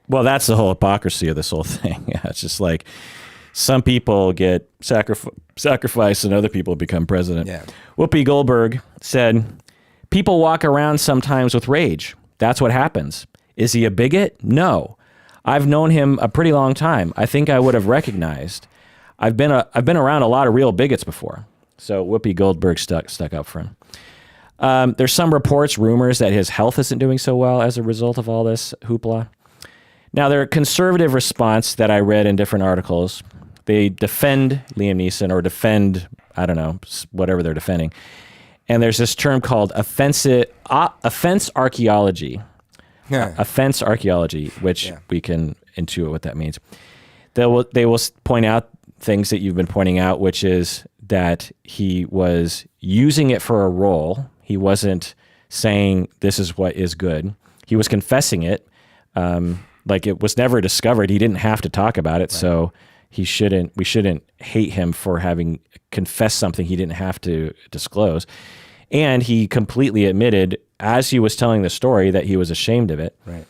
Well, that's the whole hypocrisy of this whole thing. Yeah, it's just like some people get sacrificed and other people become president. Yeah. Whoopi Goldberg said, people walk around sometimes with rage. That's what happens. Is he a bigot? No. I've known him a pretty long time. I think I would have recognized. I've been around a lot of real bigots before. So Whoopi Goldberg stuck up for him. There's some reports, rumors that his health isn't doing so well as a result of all this hoopla. Now, their conservative response that I read in different articles, they defend Liam Neeson or defend, I don't know, whatever they're defending. And there's this term called offense archaeology. Yeah. Offense archaeology, which we can intuit what that means. They will point out things that you've been pointing out, which is that he was using it for a role. He wasn't saying this is what is good. He was confessing it. Like it was never discovered. He didn't have to talk about it. Right. So we shouldn't hate him for having confessed something he didn't have to disclose. And he completely admitted as he was telling the story that he was ashamed of it. Right.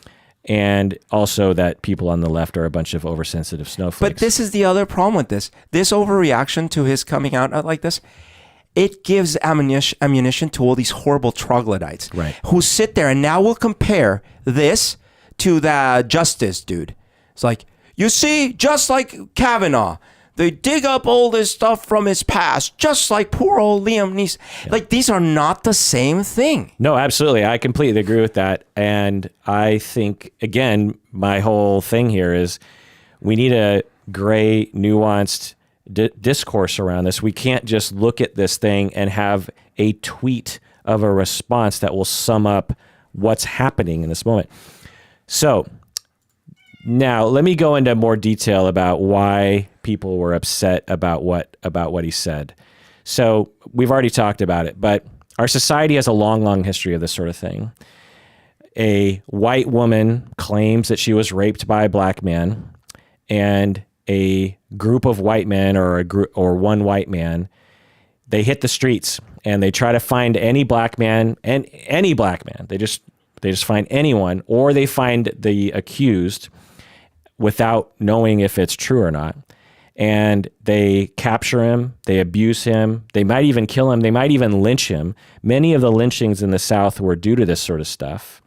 And also that people on the left are a bunch of oversensitive snowflakes. But this is the other problem with this. This overreaction to his coming out like this, it gives ammunition to all these horrible troglodytes who sit there and now will compare this to the justice dude. It's like, you see, just like Kavanaugh, they dig up all this stuff from his past, just like poor old Liam Neeson. Yeah. Like, these are not the same thing. No, absolutely. I completely agree with that. And I think, again, my whole thing here is we need a gray, nuanced discourse around this. We can't just look at this thing and have a tweet of a response that will sum up what's happening in this moment. So now let me go into more detail about why people were upset about what he said. So we've already talked about it, but our society has a long, long history of this sort of thing. A white woman claims that she was raped by a black man, and a group of white men or one white man, they hit the streets and they try to find any black man and any black man. They just find anyone, or they find the accused without knowing if it's true or not. And they capture him, they abuse him, they might even kill him, they might even lynch him. Many of the lynchings in the South were due to this sort of stuff.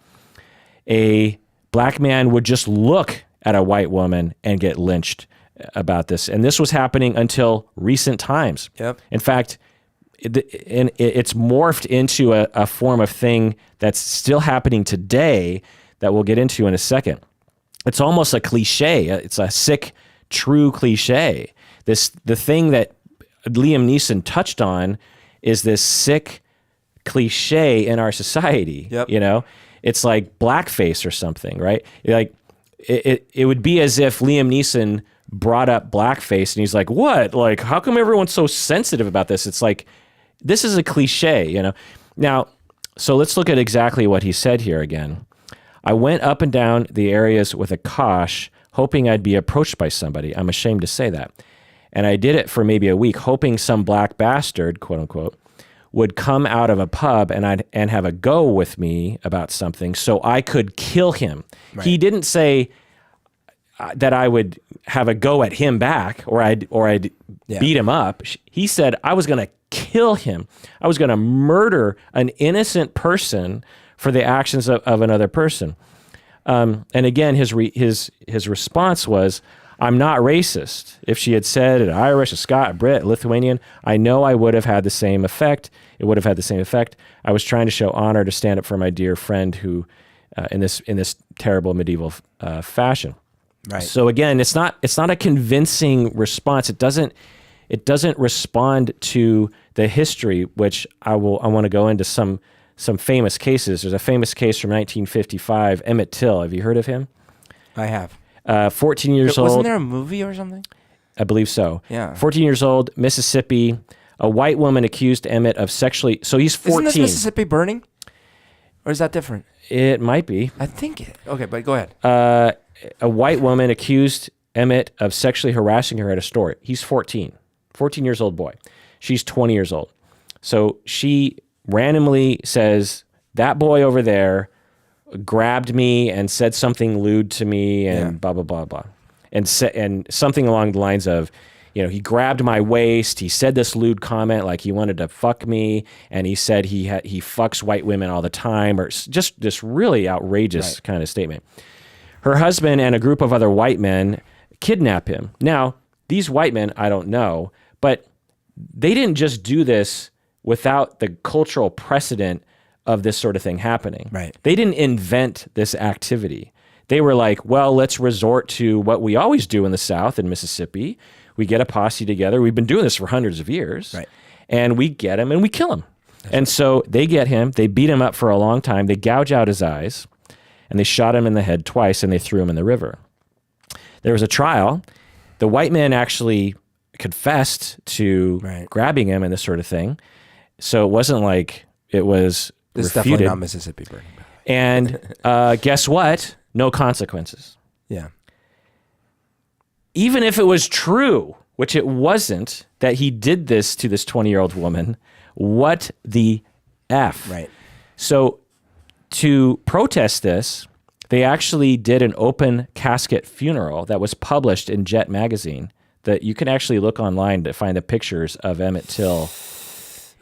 A black man would just look at a white woman and get lynched about this. And this was happening until recent times. Yep. In fact, it's morphed into a form of thing that's still happening today that we'll get into in a second. It's almost a cliche. It's a sick, true cliche. The thing that Liam Neeson touched on is this sick cliche in our society. Yep. You know, it's like blackface or something, right? Like it would be as if Liam Neeson brought up blackface and he's like, what? Like, how come everyone's so sensitive about this? It's like, this is a cliche, you know? Now, so let's look at exactly what he said here again. I went up and down the areas with a kosh, hoping I'd be approached by somebody. I'm ashamed to say that. And I did it for maybe a week, hoping some black bastard, quote unquote, would come out of a pub and have a go with me about something so I could kill him. Right. He didn't say that I would have a go at him back or I'd beat him up. He said I was going to kill him. I was going to murder an innocent person for the actions of another person. And again, his response was, I'm not racist. If she had said an Irish, a Scot, a Brit, a Lithuanian, I know I would have had the same effect. It would have had the same effect. I was trying to show honor to stand up for my dear friend who, in this terrible medieval fashion. Right. So again, it's not a convincing response. It doesn't respond to the history, which I want to go into some famous cases. There's a famous case from 1955, Emmett Till. Have you heard of him? I have. 14 years old. Wasn't there a movie or something? I believe so. Yeah. 14 years old, Mississippi. A white woman accused Emmett of sexually... So he's 14. Isn't this Mississippi burning? Or is that different? It might be. I think it. Okay, but go ahead. A white woman accused Emmett of sexually harassing her at a store. He's 14 years old boy. She's 20 years old. So she randomly says, that boy over there grabbed me and said something lewd to me and blah, blah, blah, blah. And something along the lines of, he grabbed my waist. He said this lewd comment like he wanted to fuck me. And he said he fucks white women all the time, or just this really outrageous kind of statement. Her husband and a group of other white men kidnap him. Now, these white men, I don't know, but they didn't just do this without the cultural precedent of this sort of thing happening. Right. They didn't invent this activity. They were like, well, let's resort to what we always do in the South in Mississippi. We get a posse together. We've been doing this for hundreds of years. Right. And we get him and we kill him. And so they get him. They beat him up for a long time. They gouge out his eyes. And they shot him in the head twice, and they threw him in the river. There was a trial. The white man actually confessed to grabbing him and this sort of thing. So it wasn't like it was This is refuted. definitely not Mississippi burning. And guess what? No consequences. Yeah. Even if it was true, which it wasn't, that he did this to this 20-year-old woman, what the F? Right. So to protest this, they actually did an open casket funeral that was published in Jet magazine that you can actually look online to find the pictures of Emmett Till.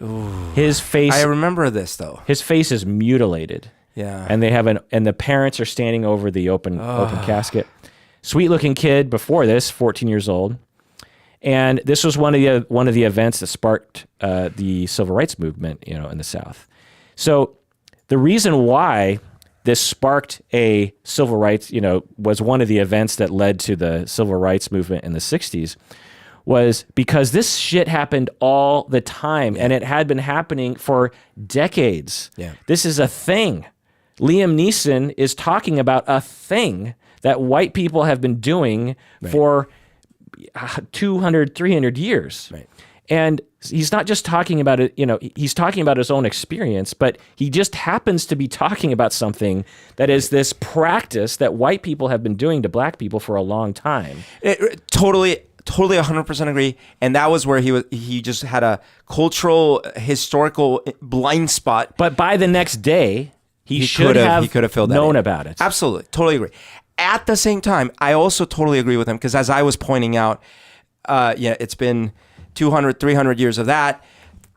Ooh. His face. I remember this though. His face is mutilated. Yeah. And they have and the parents are standing over the open casket. Sweet looking kid before this, 14 years old. And this was one of the events that sparked the civil rights movement, in the South. So the reason why this sparked a civil rights, was one of the events that led to the civil rights movement in the 60s, was because this shit happened all the time, and it had been happening for decades. Yeah. This is a thing. Liam Neeson is talking about a thing that white people have been doing for 200, 300 years. Right. And he's not just talking about it, he's talking about his own experience, but he just happens to be talking about something that is this practice that white people have been doing to black people for a long time. Totally 100% agree. And that was where he just had a cultural, historical blind spot. But by the next day, he could have filled that known about it. Absolutely. Totally agree. At the same time, I also totally agree with him because as I was pointing out, it's been 200, 300 years of that,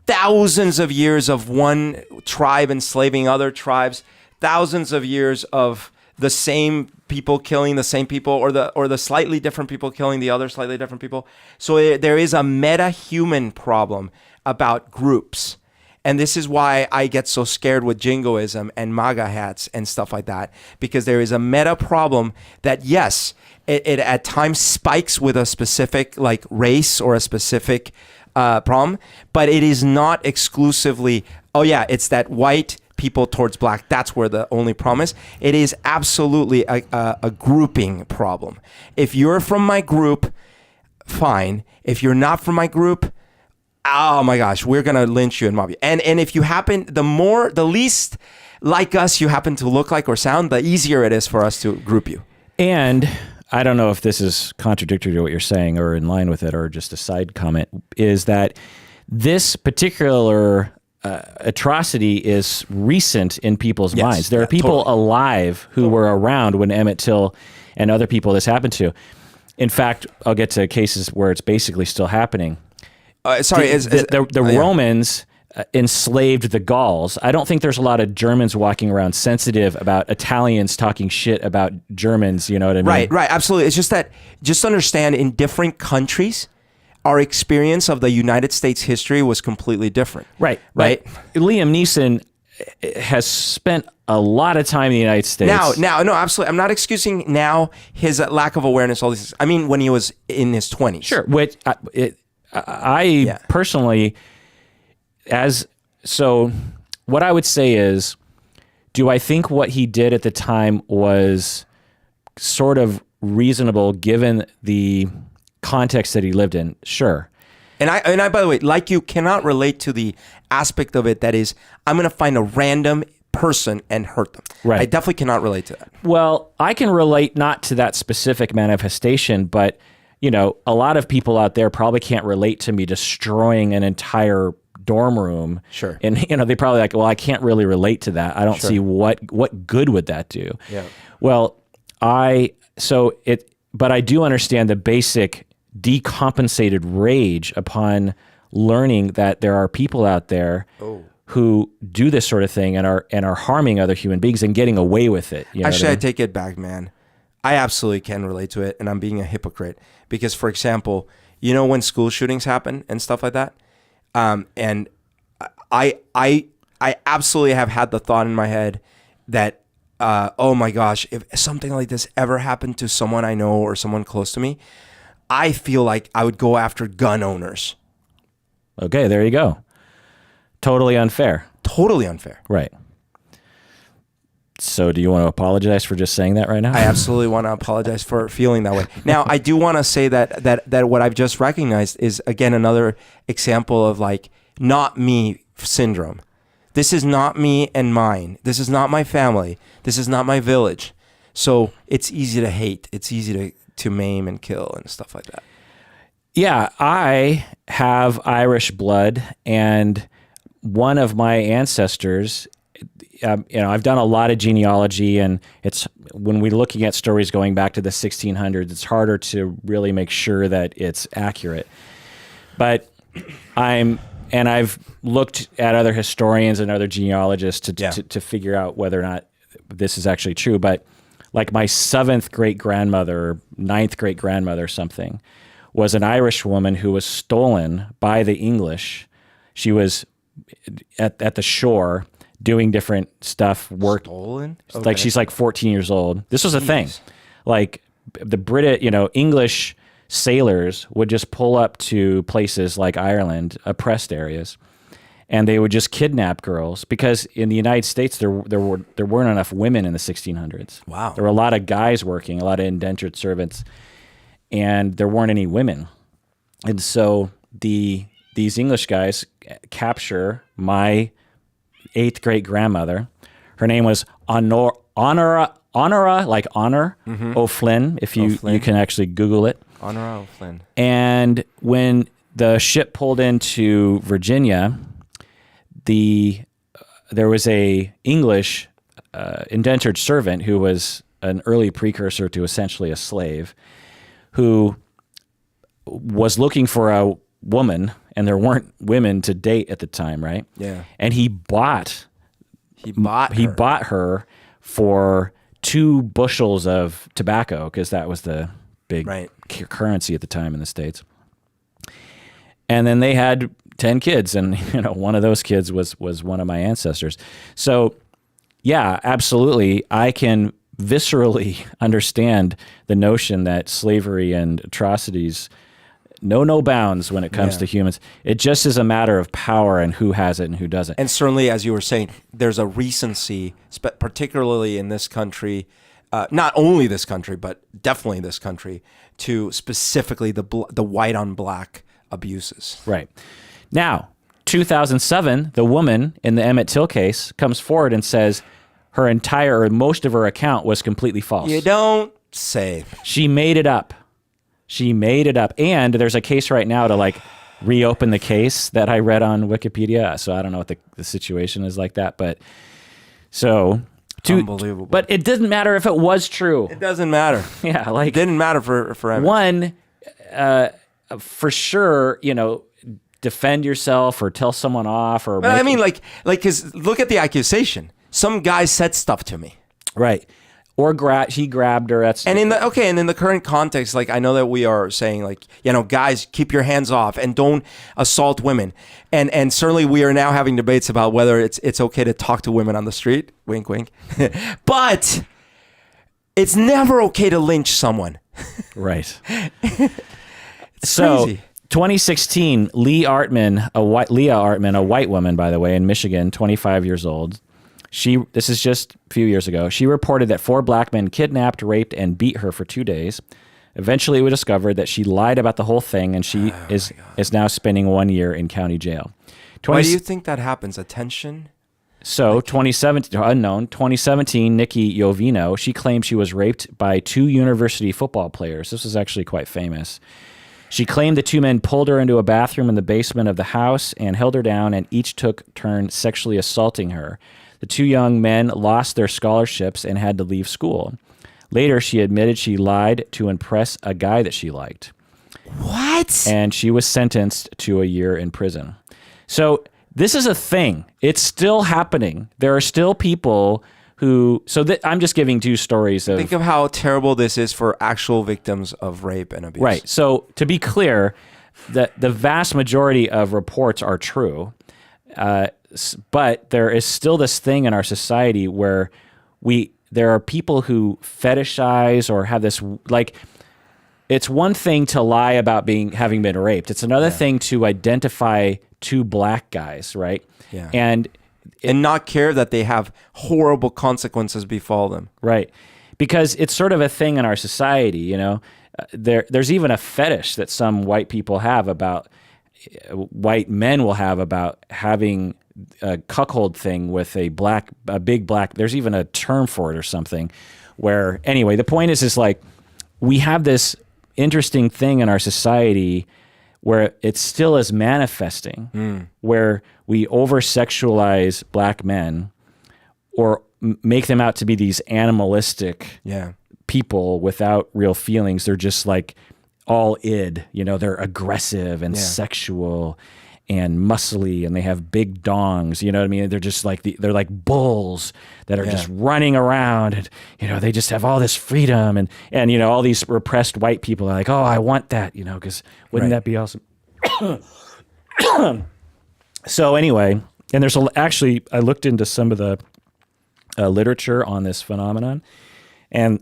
thousands of years of one tribe enslaving other tribes, thousands of years of the same people killing the same people, or the slightly different people killing the other slightly different people. So there is a meta-human problem about groups. And this is why I get so scared with jingoism and MAGA hats and stuff like that, because there is a meta problem that, yes, it at times spikes with a specific race or a specific problem, but it is not exclusively, it's that white people towards black. That's where the only problem is. It is absolutely a grouping problem. If you're from my group, fine. If you're not from my group, oh my gosh, we're going to lynch you and mob you. And if you happen, the least like us you happen to look like or sound, the easier it is for us to group you. And I don't know if this is contradictory to what you're saying or in line with it or just a side comment, is that this particular atrocity is recent in people's minds. There are people alive who were around when Emmett Till and other people this happened to. In fact, I'll get to cases where it's basically still happening. The Romans enslaved the Gauls. I don't think there's a lot of Germans walking around sensitive about Italians talking shit about Germans. You know what I mean? Right. Absolutely. It's just that, just understand, in different countries, our experience of the United States history was completely different. Right. Liam Neeson has spent a lot of time in the United States. Now, no, absolutely. I'm not excusing now his lack of awareness. All these. I mean, when he was in his 20s. Sure. Which I personally, what I would say is, do I think what he did at the time was sort of reasonable given the context that he lived in? Sure. And I, by the way, like you, cannot relate to the aspect of it that is, I'm going to find a random person and hurt them. Right. I definitely cannot relate to that. Well, I can relate not to that specific manifestation, but you know, a lot of people out there probably can't relate to me destroying an entire dorm room. Sure. And you know, they probably like, well, I can't really relate to that. I don't see what good would that do. Yeah. Well, but I do understand the basic decompensated rage upon learning that there are people out there who do this sort of thing and are harming other human beings and getting away with it. You know Actually, what I I mean? take it back, man. I absolutely can relate to it, and I'm being a hypocrite because, for example, you know when school shootings happen and stuff like that, and I absolutely have had the thought in my head that, oh my gosh, if something like this ever happened to someone I know or someone close to me, I feel like I would go after gun owners. Okay, there you go. Totally unfair. Totally unfair. Right. So do you want to apologize for just saying that right now? I absolutely want to apologize for feeling that way. Now, I do want to say that what I've just recognized is, again, another example of like not me syndrome. This is not me and mine. This is not my family. This is not my village. So it's easy to hate. It's easy to maim and kill and stuff like that. Yeah, I have Irish blood, and one of my ancestors, you know, I've done a lot of genealogy, and it's when we're looking at stories going back to the 1600s, it's harder to really make sure that it's accurate. But I've looked at other historians and other genealogists to figure out whether or not this is actually true. But like my 7th great-grandmother, or 9th great-grandmother or something, was an Irish woman who was stolen by the English. She was at the shore doing different stuff, Stolen? Okay. Like she's like 14 years old. This was a thing. Like the English sailors would just pull up to places like Ireland, oppressed areas, and they would just kidnap girls because in the United States there weren't enough women in the 1600s. Wow. There were a lot of guys working, a lot of indentured servants, and there weren't any women. And so these English guys capture my 8th great-grandmother. Her name was Honora, like honor, O'Flynn, if you can actually Google it. Honora O'Flynn. And when the ship pulled into Virginia, there was a English indentured servant who was an early precursor to essentially a slave, who was looking for a woman, and there weren't women to date at the time, right? Yeah. And he bought her for 2 bushels of tobacco, because that was the big currency at the time in the States. And then they had 10 kids, and you know, one of those kids was one of my ancestors. So yeah, absolutely, I can viscerally understand the notion that slavery and atrocities know no bounds when it comes to humans. It just is a matter of power and who has it and who doesn't. And certainly, as you were saying, there's a recency, particularly in this country, not only this country, but definitely this country, to specifically the white on black abuses. Right. Now, 2007, the woman in the Emmett Till case comes forward and says her entire, or most of her account was completely false. You don't say. She made it up. She made it up. And there's a case right now to like reopen the case that I read on Wikipedia. So I don't know what the situation is like that, but so unbelievable. But it didn't matter if it was true. It doesn't matter. Yeah, like it didn't matter for Emmett. One, for sure, you know, defend yourself or tell someone off or. But I mean, like, because look at the accusation. Some guy said stuff to me. Right. Or he grabbed her. And in the current context, like I know that we are saying like, you know, guys, keep your hands off and don't assault women. And certainly we are now having debates about whether it's okay to talk to women on the street. Wink, wink. But it's never okay to lynch someone. Right. So crazy. 2016, Leah Artman, a white woman, by the way, in Michigan, 25 years old. This is just a few years ago. She reported that 4 black men kidnapped, raped, and beat her for 2 days. Eventually, it was discovered that she lied about the whole thing, and she is now spending 1 year in county jail. Why do you think that happens? Attention? So 2017, Nikki Jovino, she claimed she was raped by 2 university football players. This was actually quite famous. She claimed the 2 men pulled her into a bathroom in the basement of the house and held her down, and each took turn sexually assaulting her. The 2 young men lost their scholarships and had to leave school. Later, she admitted she lied to impress a guy that she liked. What? And she was sentenced to a year in prison. So this is a thing. It's still happening. There are still people who... I'm just giving 2 stories of... Think of how terrible this is for actual victims of rape and abuse. Right. So to be clear, the vast majority of reports are true. But there is still this thing in our society where there are people who fetishize or have this, like, it's one thing to lie about having been raped. It's another thing to identify 2 black guys, right? Yeah. And not care that they have horrible consequences befall them. Right. Because it's sort of a thing in our society, you know. There's even a fetish that some white people have about, white men will have about having a cuckold thing with a big black, there's even a term for it or something, where, anyway, the point is like, we have this interesting thing in our society where it still is manifesting, where we over-sexualize black men or make them out to be these animalistic people without real feelings. They're just like all id, you know, they're aggressive and sexual and muscly, and they have big dongs, you know what I mean? They're just like, they're like bulls that are just running around, and, you know, they just have all this freedom, and you know, all these repressed white people are like, oh, I want that, you know, because wouldn't that be awesome? So anyway, and there's actually, I looked into some of the literature on this phenomenon, and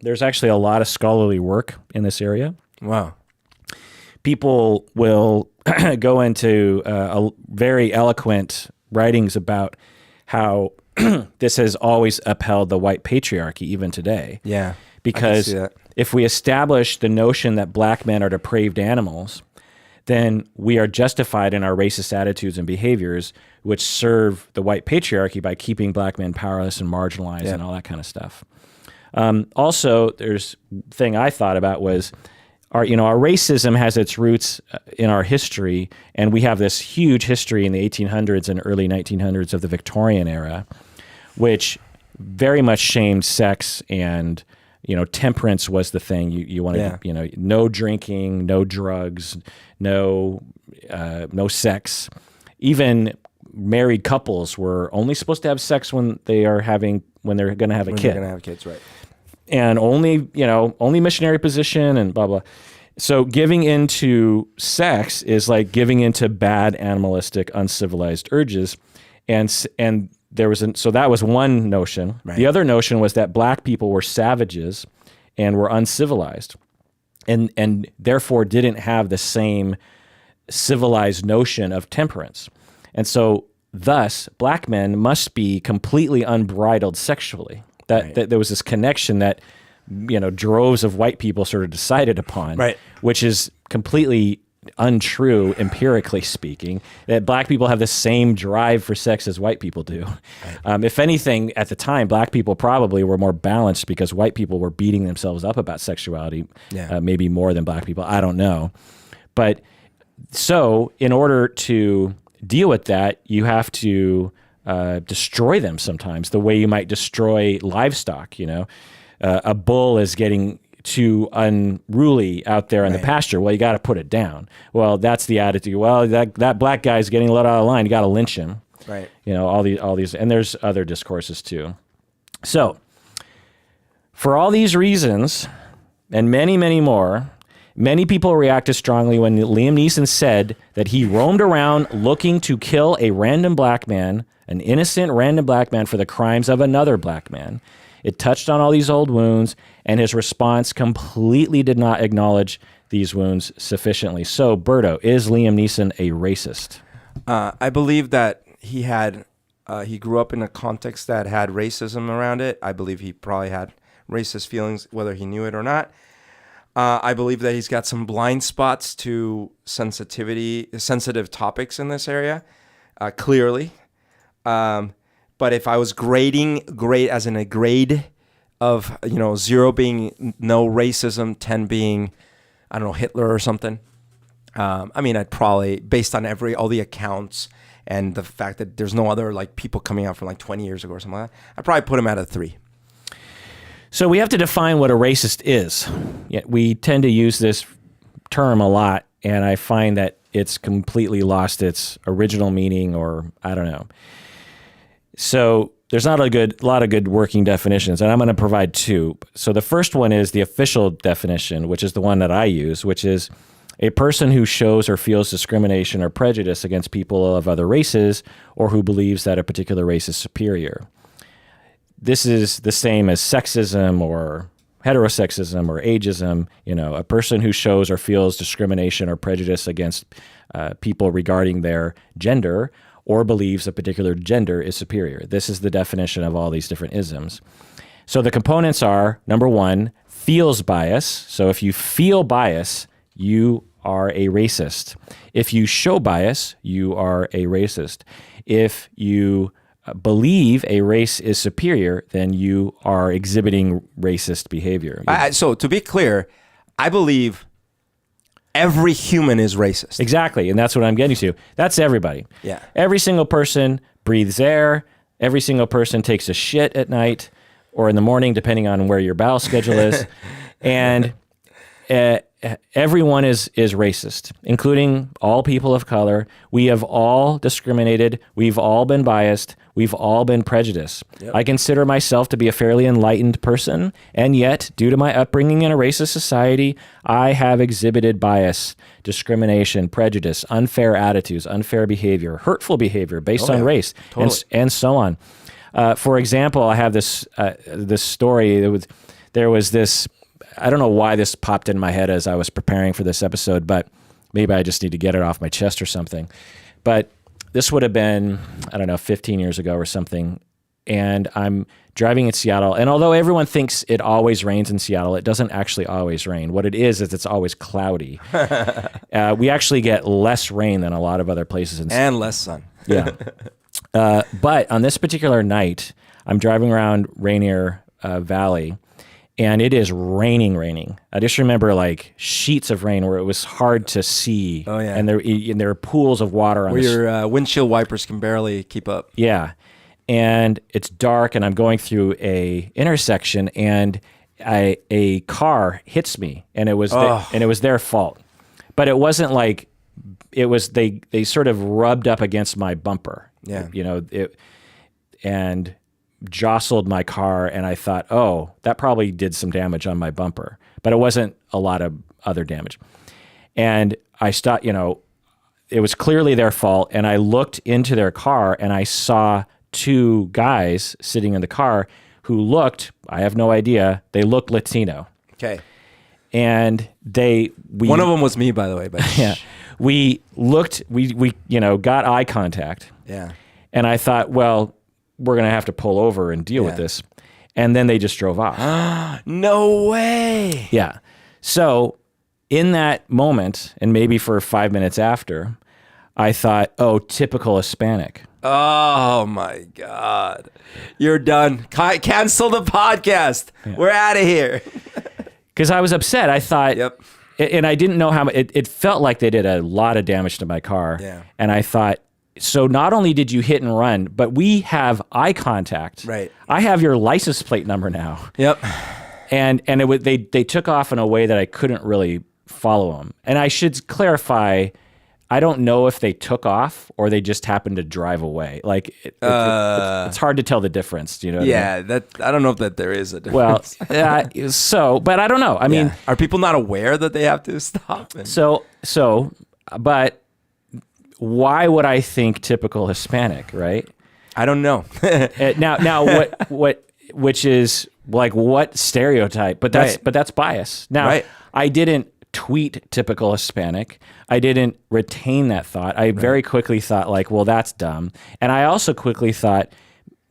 there's actually a lot of scholarly work in this area. Wow. People will go into very eloquent writings about how this has always upheld the white patriarchy even today. Yeah. Because if we establish the notion that black men are depraved animals, then we are justified in our racist attitudes and behaviors, which serve the white patriarchy by keeping black men powerless and marginalized and all that kind of stuff. Also, there's thing I thought about was, our racism has its roots in our history, and we have this huge history in the 1800s and early 1900s of the Victorian era, which very much shamed sex, and, you know, temperance was the thing. You wanted, you know, no drinking, no drugs, no sex. Even married couples were only supposed to have sex when they're going to have a kid. They're going to have kids, right? And only missionary position and blah, blah. So giving into sex is like giving into bad, animalistic, uncivilized urges. And so that was one notion. Right. The other notion was that black people were savages and were uncivilized, and therefore didn't have the same civilized notion of temperance. And so thus, black men must be completely unbridled sexually. That there was this connection that, you know, droves of white people sort of decided upon, which is completely untrue, empirically speaking, that black people have the same drive for sex as white people do. If anything, at the time, black people probably were more balanced because white people were beating themselves up about sexuality, maybe more than black people. I don't know. But so in order to deal with that, you have to destroy them sometimes, the way you might destroy livestock. You know, a bull is getting too unruly out there in the pasture. Well, you got to put it down. Well, that's the attitude. Well, that black guy's getting let out of line. You got to lynch him. Right. You know, all these, and there's other discourses too. So, for all these reasons, and many, many more, many people reacted strongly when Liam Neeson said that he roamed around looking to kill a random black man, an innocent random black man, for the crimes of another black man. It touched on all these old wounds, and his response completely did not acknowledge these wounds sufficiently. So, Berto, is Liam Neeson a racist? I believe that he grew up in a context that had racism around it. I believe he probably had racist feelings, whether he knew it or not. I believe that he's got some blind spots to sensitive topics in this area, clearly. But if I was grading, grade as in a grade of 0 being no racism, 10 being I don't know Hitler or something. I mean, I'd probably based on all the accounts and the fact that there's no other like people coming out from like 20 years ago or something like that, I'd probably put him at a 3. So we have to define what a racist is. Yet we tend to use this term a lot, and I find that it's completely lost its original meaning, or I don't know. So there's not a lot of good working definitions, and I'm going to provide 2. So the first one is the official definition, which is the one that I use, which is a person who shows or feels discrimination or prejudice against people of other races, or who believes that a particular race is superior. This is the same as sexism or heterosexism or ageism. A person who shows or feels discrimination or prejudice against people regarding their gender, or believes a particular gender is superior. This is the definition of all these different isms. So the components are, number 1, feels bias. So if you feel bias, you are a racist. If you show bias, you are a racist. If you believe a race is superior, then you are exhibiting racist behavior. So to be clear, I believe every human is racist. Exactly, and that's what I'm getting to. That's everybody. Yeah. Every single person breathes air. Every single person takes a shit at night or in the morning, depending on where your bowel schedule is. And everyone is racist, including all people of color. We have all discriminated. We've all been biased. We've all been prejudiced. Yep. I consider myself to be a fairly enlightened person, and yet, due to my upbringing in a racist society, I have exhibited bias, discrimination, prejudice, unfair attitudes, unfair behavior, hurtful behavior based on race, totally. and so on. For example, I have this story. There was this. I don't know why this popped in my head as I was preparing for this episode, but maybe I just need to get it off my chest or something. But this would have been, 15 years ago or something. And I'm driving in Seattle. And although everyone thinks it always rains in Seattle, it doesn't actually always rain. What it is it's always cloudy. We actually get less rain than a lot of other places. And less sun. Yeah. But on this particular night, I'm driving around Rainier Valley, and it is raining. I just remember like sheets of rain where it was hard to see. Oh, yeah. And there are pools of water on where your windshield wipers can barely keep up. Yeah. And it's dark, and I'm going through a intersection, and a car hits me, and it was their fault. But it wasn't like it was they sort of rubbed up against my bumper. Yeah. And jostled my car, and I thought, oh, that probably did some damage on my bumper, but it wasn't a lot of other damage. And I stopped, it was clearly their fault. And I looked into their car, and I saw 2 guys sitting in the car who looked, I have no idea, they looked Latino. Okay. And one of them was me, by the way, but yeah, we got eye contact. Yeah. And I thought, well, we're going to have to pull over and deal with this. And then they just drove off. No way. Yeah. So in that moment, and maybe for 5 minutes after, I thought, oh, typical Hispanic. Oh my God. You're done. Cancel the podcast. Yeah. We're out of here. Because I was upset. I thought, yep. And I didn't know how it felt like they did a lot of damage to my car. Yeah. And I thought, so not only did you hit and run, but we have eye contact. Right. I have your license plate number now. Yep. And they took off in a way that I couldn't really follow them. And I should clarify, I don't know if they took off or they just happened to drive away. Like it's hard to tell the difference. You know? Yeah. I don't know if there is a difference. Well, but I don't know. I mean, are people not aware that they have to stop? But why would I think typical Hispanic, right? I don't know. Now, which is like what stereotype? But that's bias. Now, I didn't tweet typical Hispanic. I didn't retain that thought. I very quickly thought like, well, that's dumb. And I also quickly thought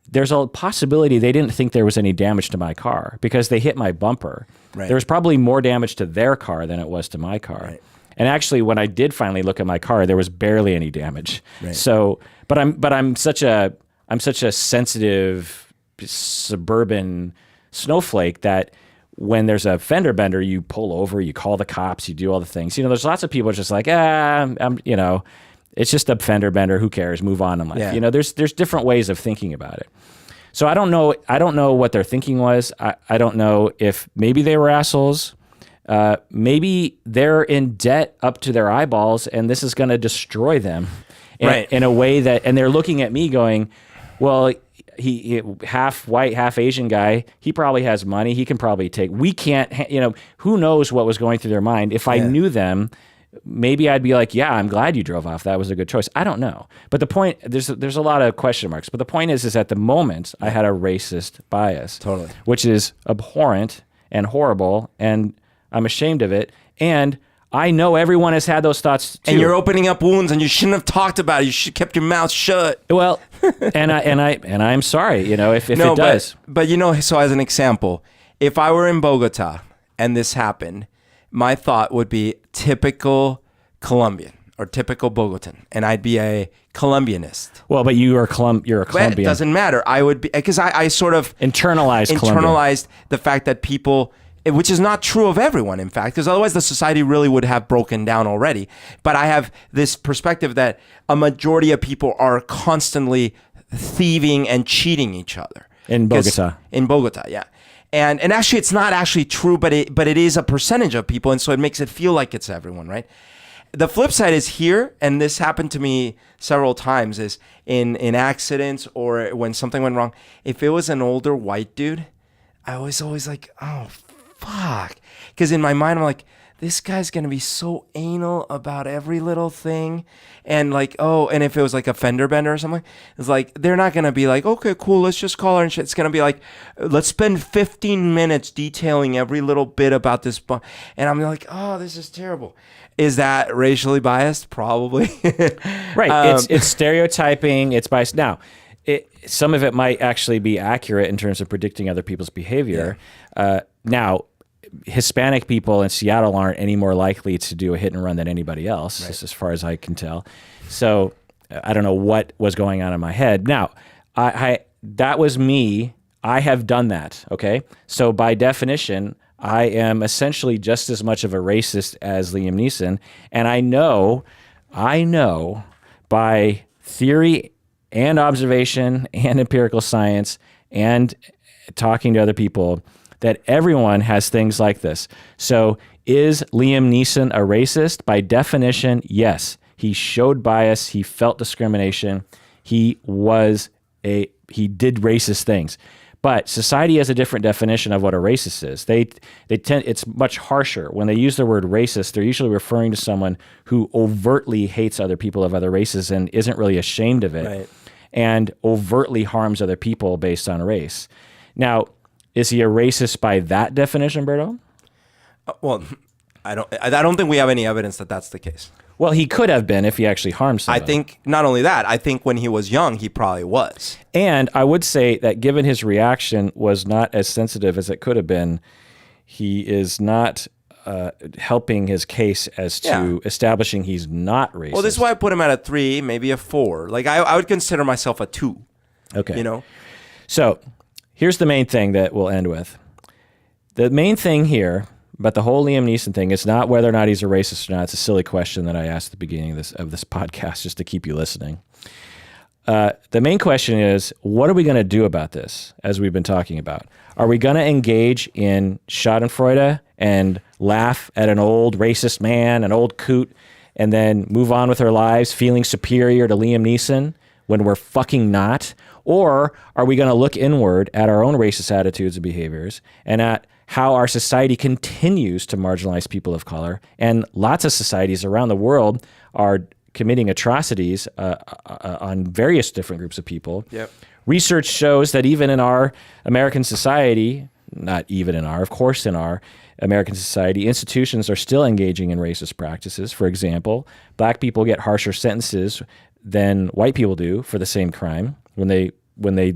there's a possibility they didn't think there was any damage to my car because they hit my bumper. Right. There was probably more damage to their car than it was to my car. Right. And actually, when I did finally look at my car, there was barely any damage. Right. So, but I'm such a I'm such a sensitive suburban snowflake that when there's a fender bender, you pull over, you call the cops, you do all the things. There's lots of people just like, it's just a fender bender. Who cares? Move on in life. Yeah. There's different ways of thinking about it. So I don't know what their thinking was. I don't know if maybe they were assholes. Maybe they're in debt up to their eyeballs, and this is going to destroy them in a way that, and they're looking at me going, well, he half white, half Asian guy, he probably has money. He can probably we can't, who knows what was going through their mind. If I knew them, maybe I'd be like, yeah, I'm glad you drove off. That was a good choice. I don't know. But the point, there's a lot of question marks. But the point is at the moment, I had a racist bias. Totally. Which is abhorrent and horrible, and I'm ashamed of it. And I know everyone has had those thoughts too. And you're opening up wounds, and you shouldn't have talked about it. You should have kept your mouth shut. Well, and I'm sorry, if it does. But so as an example, if I were in Bogota and this happened, my thought would be typical Colombian or typical Bogotan, and I'd be a Colombianist. Well, but you're a Colombian. But it doesn't matter. I would be, because I sort of internalized the fact that people, which is not true of everyone, in fact, because otherwise the society really would have broken down already. But I have this perspective that a majority of people are constantly thieving and cheating each other. In Bogota. In Bogota, yeah. And actually, it's not actually true, but it is a percentage of people, and so it makes it feel like it's everyone, right? The flip side is here, and this happened to me several times, is in accidents or when something went wrong. If it was an older white dude, I was always like, oh, fuck. Because in my mind, I'm like, this guy's going to be so anal about every little thing. And like, and if it was like a fender bender or something, it's like, they're not going to be like, okay, cool, let's just call her and shit. It's going to be like, let's spend 15 minutes detailing every little bit about this. And I'm like, oh, this is terrible. Is that racially biased? Probably. Right. It's stereotyping. It's biased. Now, some of it might actually be accurate in terms of predicting other people's behavior. Yeah. Now, Hispanic people in Seattle aren't any more likely to do a hit and run than anybody else, right, as far as I can tell. So I don't know what was going on in my head. Now, that was me. I have done that, okay? So by definition, I am essentially just as much of a racist as Liam Neeson, and I know by theory and observation and empirical science and talking to other people that everyone has things like this. So is Liam Neeson a racist? By definition, yes. He showed bias. He felt discrimination. He did racist things. But society has a different definition of what a racist is. It's much harsher. When they use the word racist, they're usually referring to someone who overtly hates other people of other races and isn't really ashamed of it, right, and overtly harms other people based on race. Now, is he a racist by that definition, Berto? Well, I don't think we have any evidence that that's the case. Well, he could have been if he actually harmed someone. I think not only that, I think when he was young, he probably was. And I would say that given his reaction was not as sensitive as it could have been, he is not helping his case as to establishing he's not racist. Well, this is why I put him at a 3, maybe a 4. Like I would consider myself a 2. Okay. So here's the main thing that we'll end with. The main thing here about the whole Liam Neeson thing is not whether or not he's a racist or not. It's a silly question that I asked at the beginning of this podcast just to keep you listening. The main question is, what are we going to do about this, as we've been talking about? Are we going to engage in schadenfreude and laugh at an old racist man, an old coot, and then move on with our lives feeling superior to Liam Neeson when we're fucking not? Or are we going to look inward at our own racist attitudes and behaviors and at how our society continues to marginalize people of color? And lots of societies around the world are committing atrocities on various different groups of people. Yep. Research shows that even in our American society, not even in our, of course in our American society, institutions are still engaging in racist practices. For example, black people get harsher sentences than white people do for the same crime. When they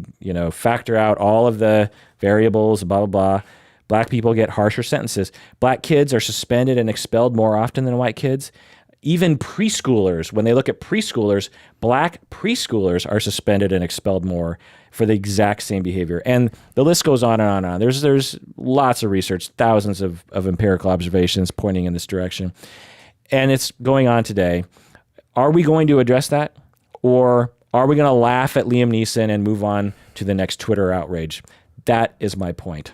factor out all of the variables, blah, blah, blah, black people get harsher sentences. Black kids are suspended and expelled more often than white kids. Even preschoolers, when they look at preschoolers, black preschoolers are suspended and expelled more for the exact same behavior. And the list goes on and on and on. There's lots of research, thousands of empirical observations pointing in this direction. And it's going on today. Are we going to address that? Or are we going to laugh at Liam Neeson and move on to the next Twitter outrage? That is my point.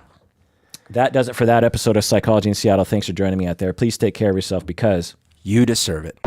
That does it for that episode of Psychology in Seattle. Thanks for joining me out there. Please take care of yourself because you deserve it.